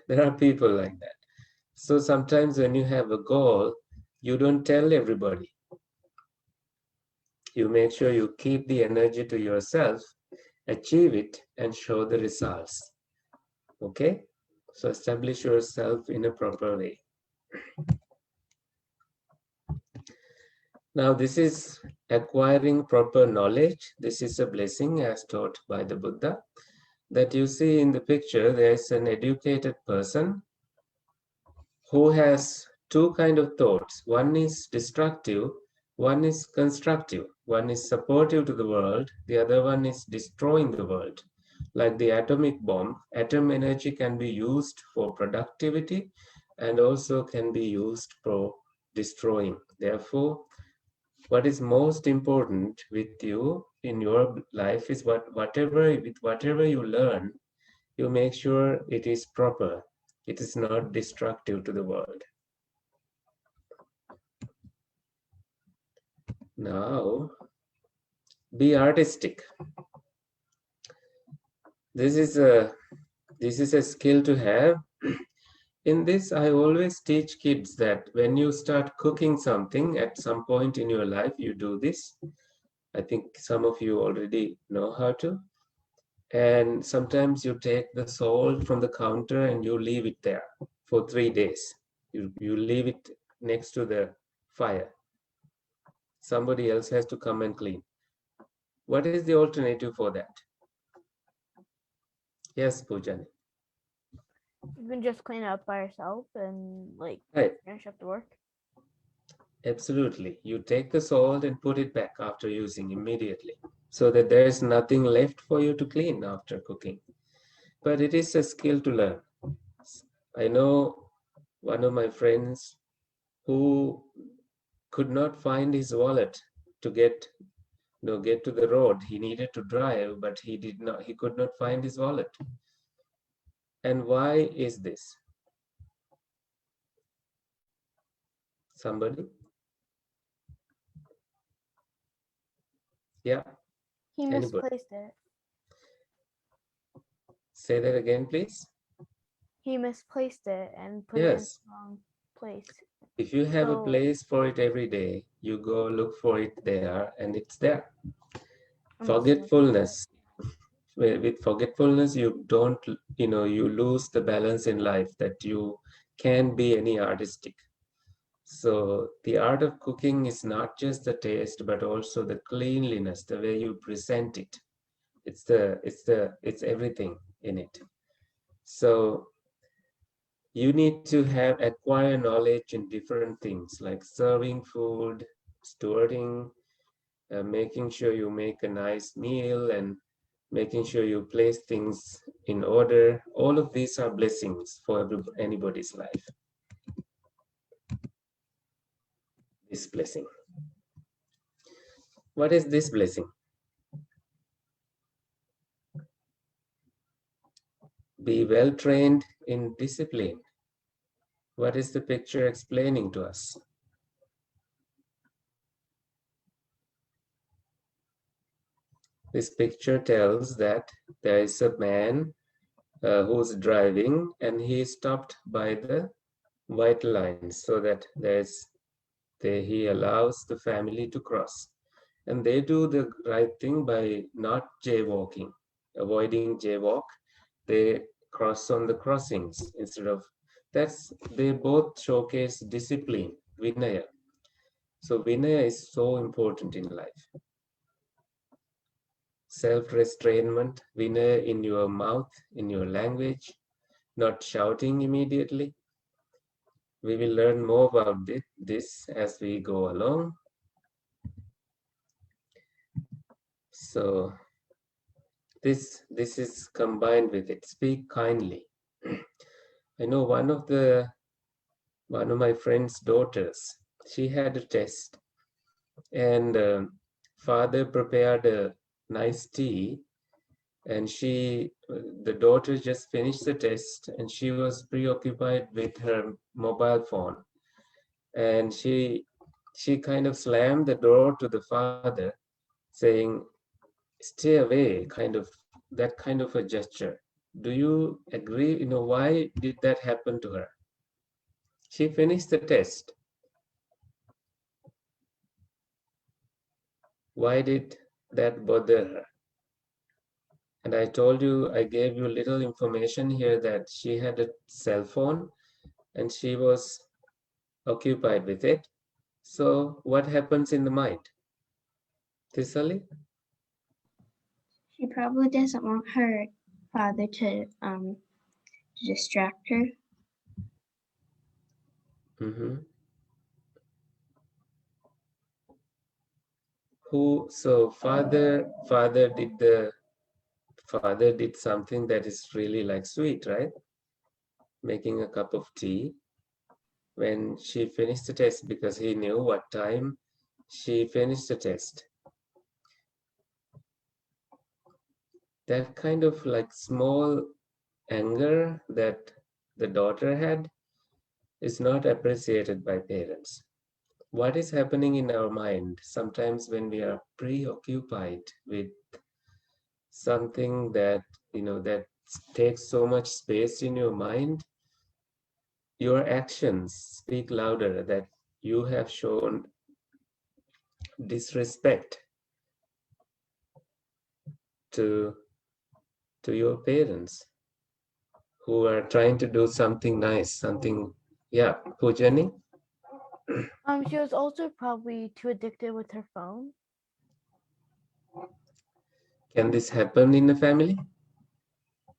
There are people like that. So sometimes when you have a goal, you don't tell everybody. You make sure you keep the energy to yourself, achieve it, and show the results. Okay? So establish yourself in a proper way. Now, this is acquiring proper knowledge. This is a blessing as taught by the Buddha. That you see in the picture, there's an educated person who has two kinds of thoughts. One is destructive, one is constructive. One is supportive to the world, the other one is destroying the world. Like the atomic bomb, atom energy can be used for productivity and also can be used for destroying. Therefore, what is most important with you in your life is whatever you learn, you make sure it is proper. It is not destructive to the world. Now, be artistic. This is a skill to have. In this, I always teach kids that when you start cooking something at some point in your life, you do this. I think some of you already know how to. And sometimes you take the salt from the counter and you leave it there for 3 days. You leave it next to the fire. Somebody else has to come and clean. What is the alternative for that? Yes, Pujani. You can just clean it up by yourself and like Right. finish up the work. Absolutely. You take the salt and put it back after using immediately, so that there is nothing left for you to clean after cooking. But it is a skill to learn. I know one of my friends who could not find his wallet to get to the road. He needed to drive, but he could not find his wallet. And why is this? Somebody? Yeah. He Anybody? misplaced it. Say that again, please. He misplaced it and put it in Yes. the wrong place. If you have a So- place for it every day, you go look for it there and it's there. Understood. Forgetfulness. With forgetfulness, you don't, you lose the balance in life that you can be any artistic. So the art of cooking is not just the taste, but also the cleanliness, the way you present it. It's everything in it. So you need to acquire knowledge in different things like serving food, stewarding, making sure you make a nice meal, and making sure you place things in order. All of these are blessings for anybody's life. This blessing. What is this blessing? Be well trained in discipline. What is the picture explaining to us? This picture tells that there is a man who's driving and he is stopped by the white lines so that there's He allows the family to cross. And they do the right thing by not jaywalking, avoiding jaywalk. They cross on the crossings instead of they both showcase discipline, Vinaya. So Vinaya is so important in life. Self-restrainment, Vinaya in your mouth, in your language, not shouting immediately. We will learn more about this as we go along. So this is combined with it. Speak kindly. I know one of my friend's daughters, she had a test, and father prepared a nice tea, and the daughter just finished the test, and she was preoccupied with her mobile phone, and she kind of slammed the door to the father, saying, "Stay away," that kind of a gesture. Do you agree? Why did that happen to her? She finished the test. Why did that bother her? And I told you, I gave you little information here that she had a cell phone and she was occupied with it. So what happens in the mind? Tisali? She probably doesn't want her father to distract her. Mm-hmm. So father did something that is really like sweet, right? Making a cup of tea when she finished the test, because he knew what time she finished the test. That kind of like small anger that the daughter had is not appreciated by parents. What is happening in our mind sometimes when we are preoccupied with something that takes so much space in your mind? Your actions speak louder that you have shown disrespect to your parents who are trying to do something nice, something, yeah, Pujani? She was also probably too addicted with her phone. Can this happen in a family?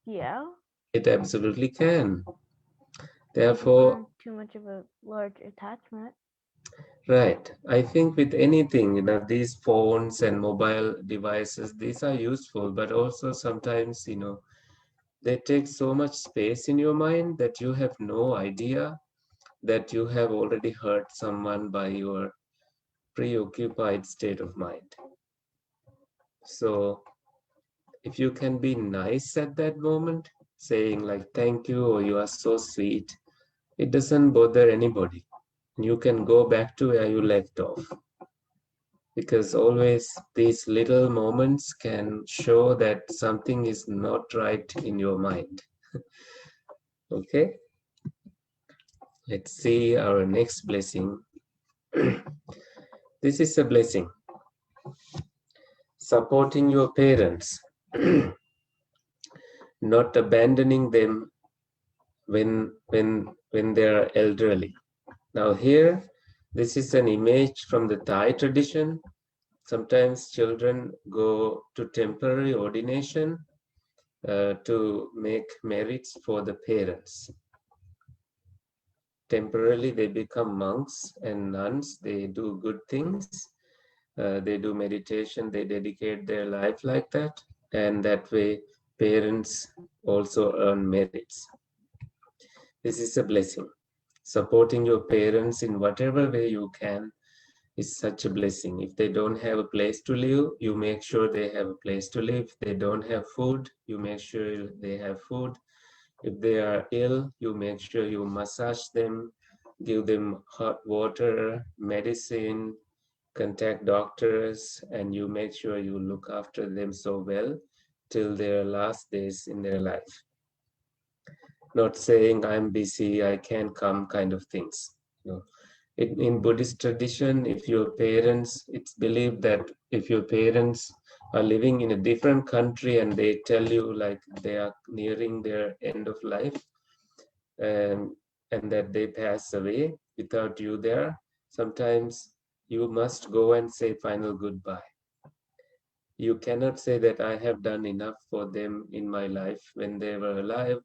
Yeah. It absolutely can. Or Therefore, too much of a large attachment. right, I think with anything, these phones and mobile devices, these are useful, but also sometimes, they take so much space in your mind that you have no idea that you have already hurt someone by your preoccupied state of mind. So if you can be nice at that moment, saying like, thank you, or you are so sweet, it doesn't bother anybody. You can go back to where you left off. Because always these little moments can show that something is not right in your mind. Okay, let's see our next blessing. This is a blessing. Supporting your parents, not abandoning them when they are elderly. Now here, this is an image from the Thai tradition. Sometimes children go to temporary ordination to make merits for the parents. Temporarily, they become monks and nuns. They do good things. They do meditation. They dedicate their life like that. And that way, parents also earn merits. This is a blessing. Supporting your parents in whatever way you can is such a blessing. If they don't have a place to live, you make sure they have a place to live. If they don't have food, you make sure they have food. If they are ill, you make sure you massage them, give them hot water, medicine, contact doctors, and you make sure you look after them so well till their last days in their life. Not saying I'm busy, I can't come kind of things. In Buddhist tradition, if your parents, it's believed that if your parents are living in a different country and they tell you like they are nearing their end of life, and that they pass away without you there, sometimes you must go and say final goodbye. You cannot say that I have done enough for them in my life when they were alive.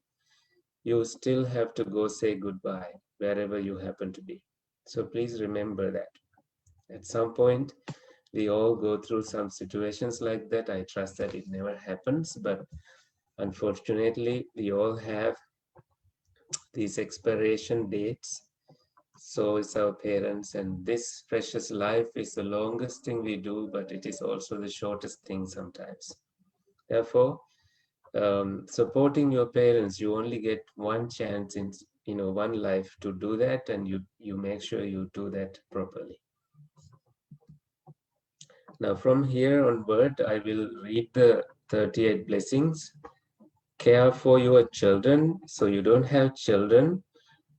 You still have to go say goodbye wherever you happen to be. So please remember that. At some point, we all go through some situations like that. I trust that it never happens, but unfortunately, we all have these expiration dates. So is our parents, and this precious life is the longest thing we do, but it is also the shortest thing sometimes. Therefore, supporting your parents, you only get one chance in one life to do that, and you make sure you do that properly. Now from here onward, I will read the 38 blessings. Care for your children. So you don't have children,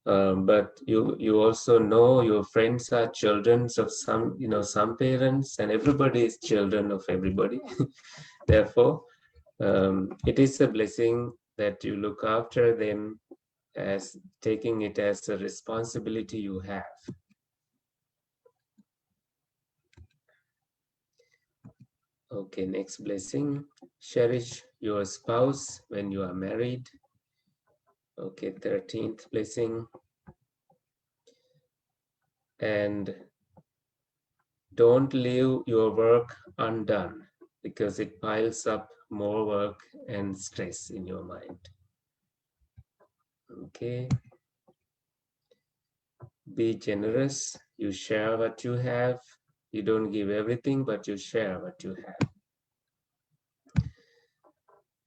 but you also know your friends are children of some parents, and everybody is children of everybody. Therefore, it is a blessing that you look after them, as taking it as a responsibility you have. Okay, next blessing. Cherish your spouse when you are married. Okay, 13th blessing. And don't leave your work undone, because it piles up more work and stress in your mind. Okay. Be generous. You share what you have. You don't give everything, but you share what you have.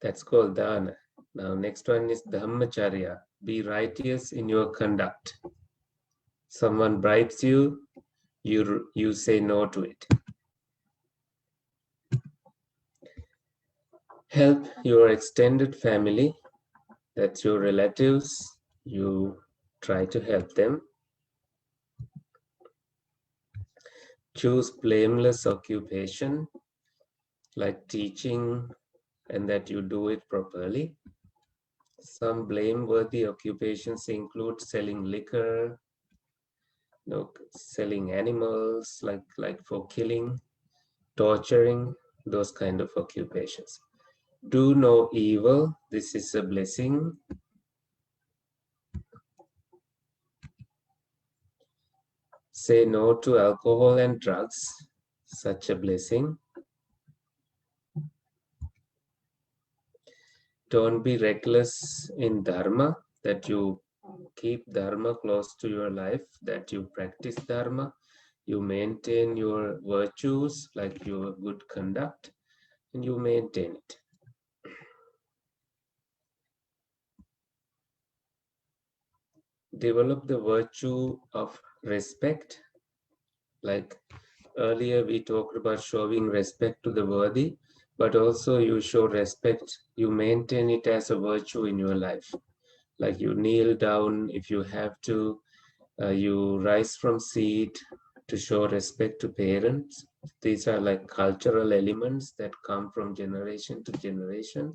That's called dana. Now, next one is dhammacharya. Be righteous in your conduct. Someone bribes you, you say no to it. Help your extended family. That's your relatives. You try to help them. Choose blameless occupation, like teaching, and that you do it properly. Some blameworthy occupations include selling liquor, selling animals, like for killing, torturing, those kind of occupations. Do no evil. This is a blessing. Say no to alcohol and drugs, such a blessing. Don't be reckless in dharma, that you keep dharma close to your life, that you practice dharma, you maintain your virtues, like your good conduct, and you maintain it. Develop the virtue of respect. Like earlier we talked about showing respect to the worthy, but also you show respect, you maintain it as a virtue in your life. Like you kneel down if you have to, you rise from seat to show respect to parents. These are like cultural elements that come from generation to generation.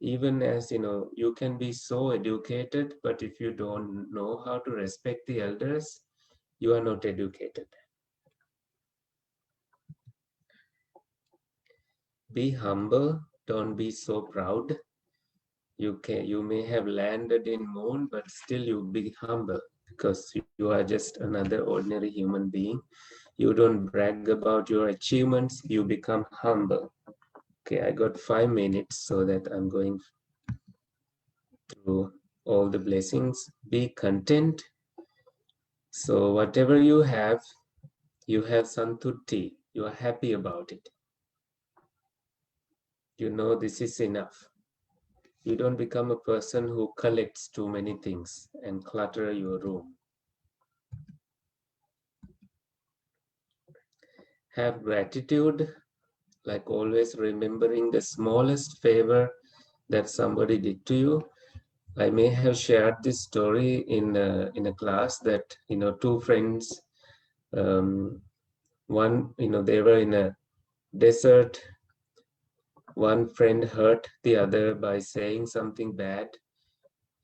Even as you can be so educated, but if you don't know how to respect the elders, you are not educated. Be humble, don't be so proud. You may have landed in moon, but still you be humble, because you are just another ordinary human being. You don't brag about your achievements, you become humble. Okay, I got 5 minutes, so that I'm going through all the blessings. Be content. So whatever you have santutti. You are happy about it. You know this is enough. You don't become a person who collects too many things and clutter your room. Have gratitude, like always remembering the smallest favor that somebody did to you. I may have shared this story in a class that, two friends, one, they were in a desert. One friend hurt the other by saying something bad,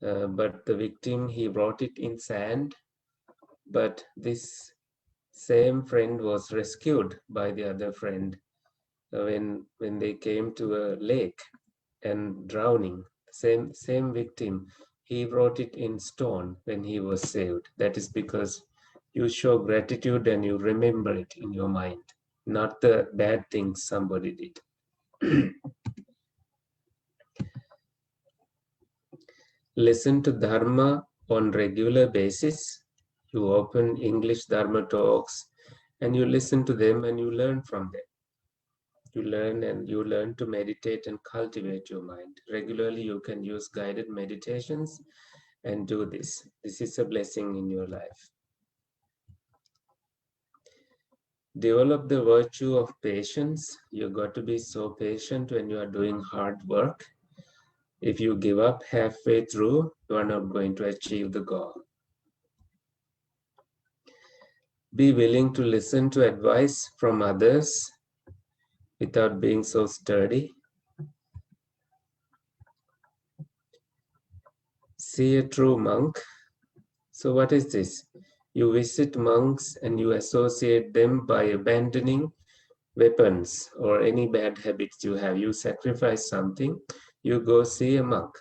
but the victim, he wrote it in sand, but this same friend was rescued by the other friend when they came to a lake and drowning. Same victim, he wrote it in stone when he was saved. That is because you show gratitude and you remember it in your mind, not the bad things somebody did. Listen to Dharma on regular basis. You open English Dharma talks and you listen to them and you learn from them. You learn to meditate and cultivate your mind. Regularly, you can use guided meditations and do this. This is a blessing in your life. Develop the virtue of patience. You got to be so patient when you are doing hard work. If you give up halfway through, you are not going to achieve the goal. Be willing to listen to advice from others without being so sturdy. See a true monk. So what is this? You visit monks and you associate them by abandoning weapons or any bad habits you have. You sacrifice something, you go see a monk,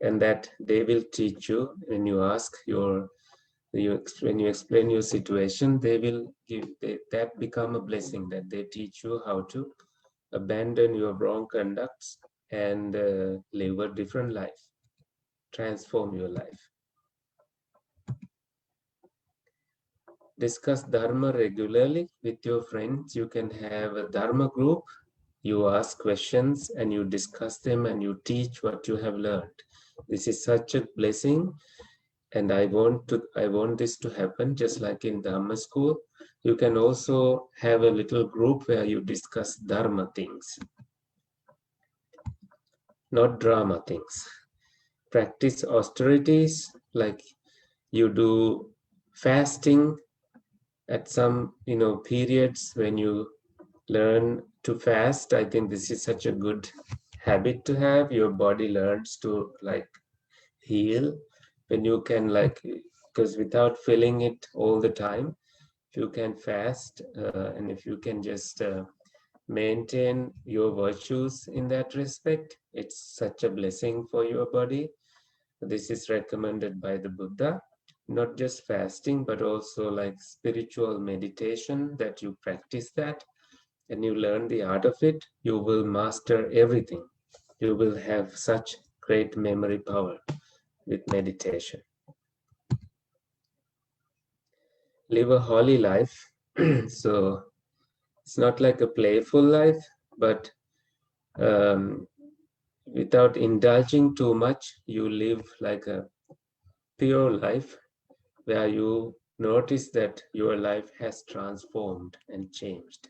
and that they will teach you. When you ask when you explain your situation, they will that become a blessing, that they teach you how to abandon your wrong conducts and live a different life, transform your life. Discuss Dharma regularly with your friends. You can have a Dharma group. You ask questions and you discuss them and you teach what you have learned. This is such a blessing, and I want this to happen just like in Dharma school. You can also have a little group where you discuss Dharma things, not drama things. Practice austerities, like you do fasting at some periods when you learn to fast. I think this is such a good habit to have. Your body learns to heal when you can because without feeling it all the time, if you can fast and if you can just maintain your virtues in that respect, it's such a blessing for your body. This is recommended by the Buddha. Not just fasting, but also like spiritual meditation, that you practice that and you learn the art of it, you will master everything. You will have such great memory power with meditation. Live a holy life. So it's not like a playful life, but without indulging too much, you live like a pure life where you notice that your life has transformed and changed.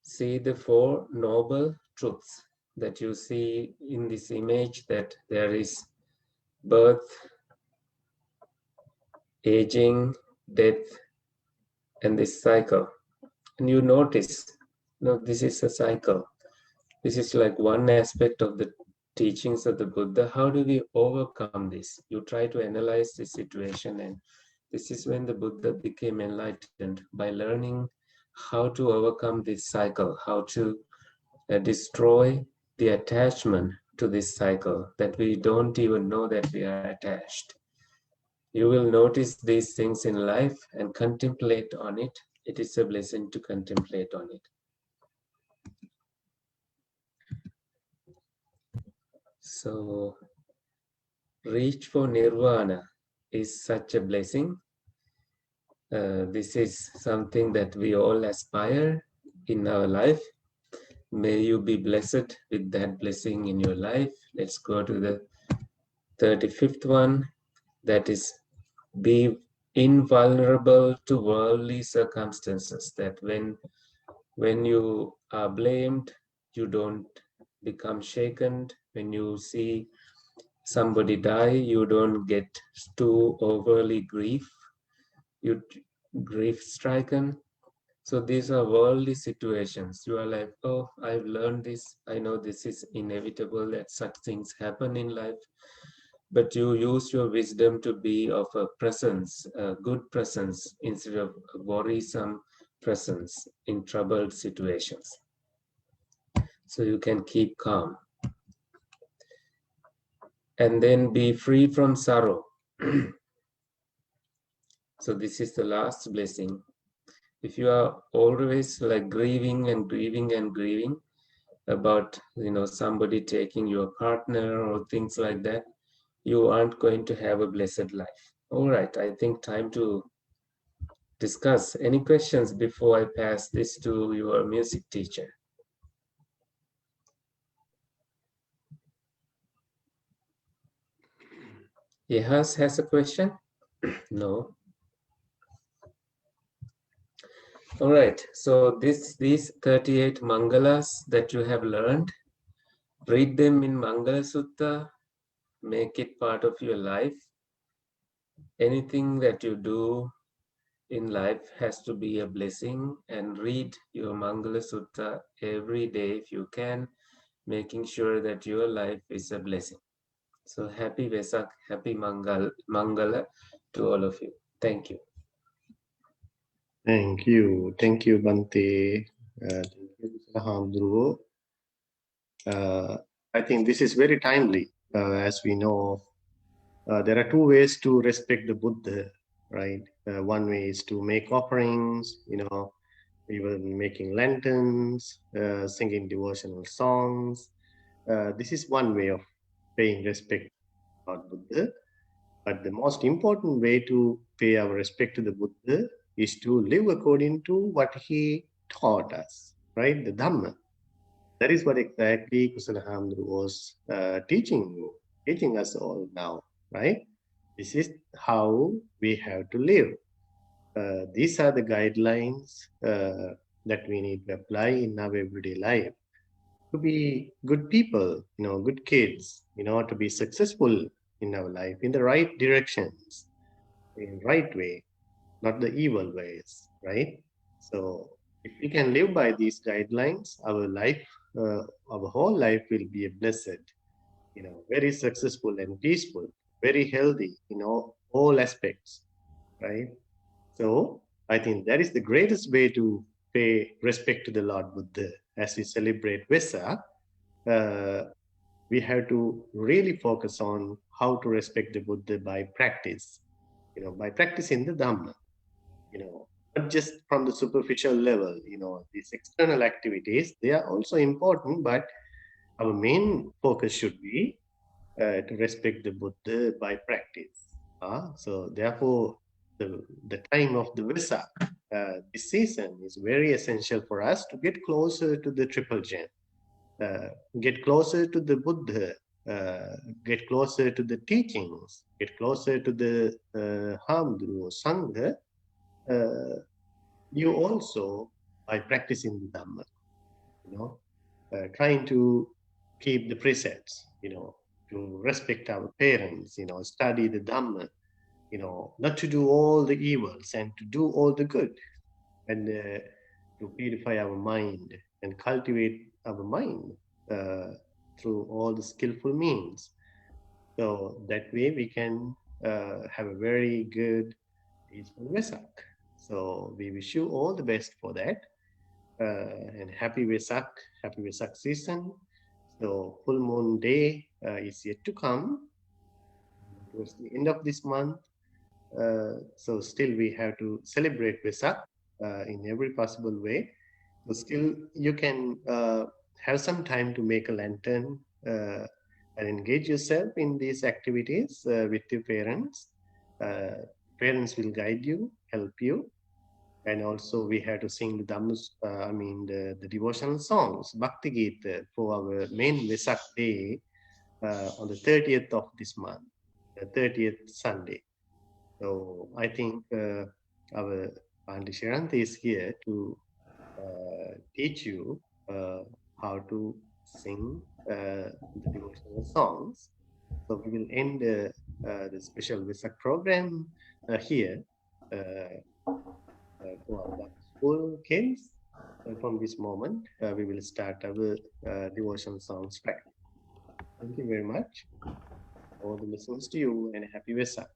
See the four noble truths that you see in this image, that there is birth, aging, death, and this cycle. And you notice, this is a cycle. This is like one aspect of the teachings of the Buddha. How do we overcome this? You try to analyze the situation, and this is when the Buddha became enlightened, by learning how to overcome this cycle, how to destroy the attachment to this cycle, that we don't even know that we are attached. You will notice these things in life and contemplate on it. It is a blessing to contemplate on it. So, reach for nirvana is such a blessing. This is something that we all aspire in our life. May you be blessed with that blessing in your life. Let's go to the 35th one. That is, be invulnerable to worldly circumstances. That when you are blamed, you don't become shaken. When you see somebody die, you don't get too overly grief striken. So these are worldly situations. You are like, oh, I've learned this. I know this is inevitable that such things happen in life. But you use your wisdom to be of a presence, a good presence, instead of a worrisome presence in troubled situations. So you can keep calm. And then be free from sorrow. So this is the last blessing. If you are always like grieving and grieving and grieving about somebody taking your partner or things like that, you aren't going to have a blessed life. All right, I think time to discuss. Any questions before I pass this to your music teacher? Yehas has a question? No. All right, so these 38 Mangalas that you have learned, read them in Mangala Sutta, make it part of your life. Anything that you do in life has to be a blessing, and read your Mangala Sutta every day if you can, making sure that your life is a blessing. So happy Vesak, happy Mangala to all of you. Thank you. Thank you. Thank you, Bante. Thank you, Hamdru. I think this is very timely. As we know, there are two ways to respect the Buddha, right? One way is to make offerings, even making lanterns, singing devotional songs. This is one way of paying respect to Lord Buddha. But the most important way to pay our respect to the Buddha is to live according to what he taught us, right? The Dhamma. That is what exactly Kusalahamdru was teaching us all now, right? This is how we have to live. These are the guidelines that we need to apply in our everyday life to be good people, good kids, to be successful in our life in the right directions, in right way, not the evil ways, right? So if we can live by these guidelines, our whole life will be a blessed, very successful and peaceful, very healthy, all aspects, right? So I think that is the greatest way to pay respect to the Lord Buddha. As we celebrate Vesak, uh, we have to really focus on how to respect the Buddha by practice, by practicing the Dhamma, not just from the superficial level. These external activities, they are also important, but our main focus should be to respect the Buddha by practice. So therefore, the time of the Vesak, this season is very essential for us to get closer to the Triple Gem, get closer to the Buddha, get closer to the teachings, get closer to the Hamdru or Sangha, you also, by practicing the Dhamma, trying to keep the precepts, to respect our parents, study the Dhamma, not to do all the evils and to do all the good, and to purify our mind and cultivate our mind through all the skillful means. So that way we can have a very good peaceful Vesak. So we wish you all the best for that. And happy Vesak season. So full moon day is yet to come towards the end of this month. So still we have to celebrate Vesak in every possible way. So still you can have some time to make a lantern and engage yourself in these activities with your parents. Parents will guide you, help you, and also we have to sing the the devotional songs, Bhakti Gita, for our main Vesak day on the 30th of this month, the 30th Sunday. So I think our Auntie Sharanti is here to teach you how to sing the devotional songs. So we will end the special Vesak program here to our school kids. From this moment, we will start our devotion songs practice. Thank you very much. All the listeners to you and happy Vesak.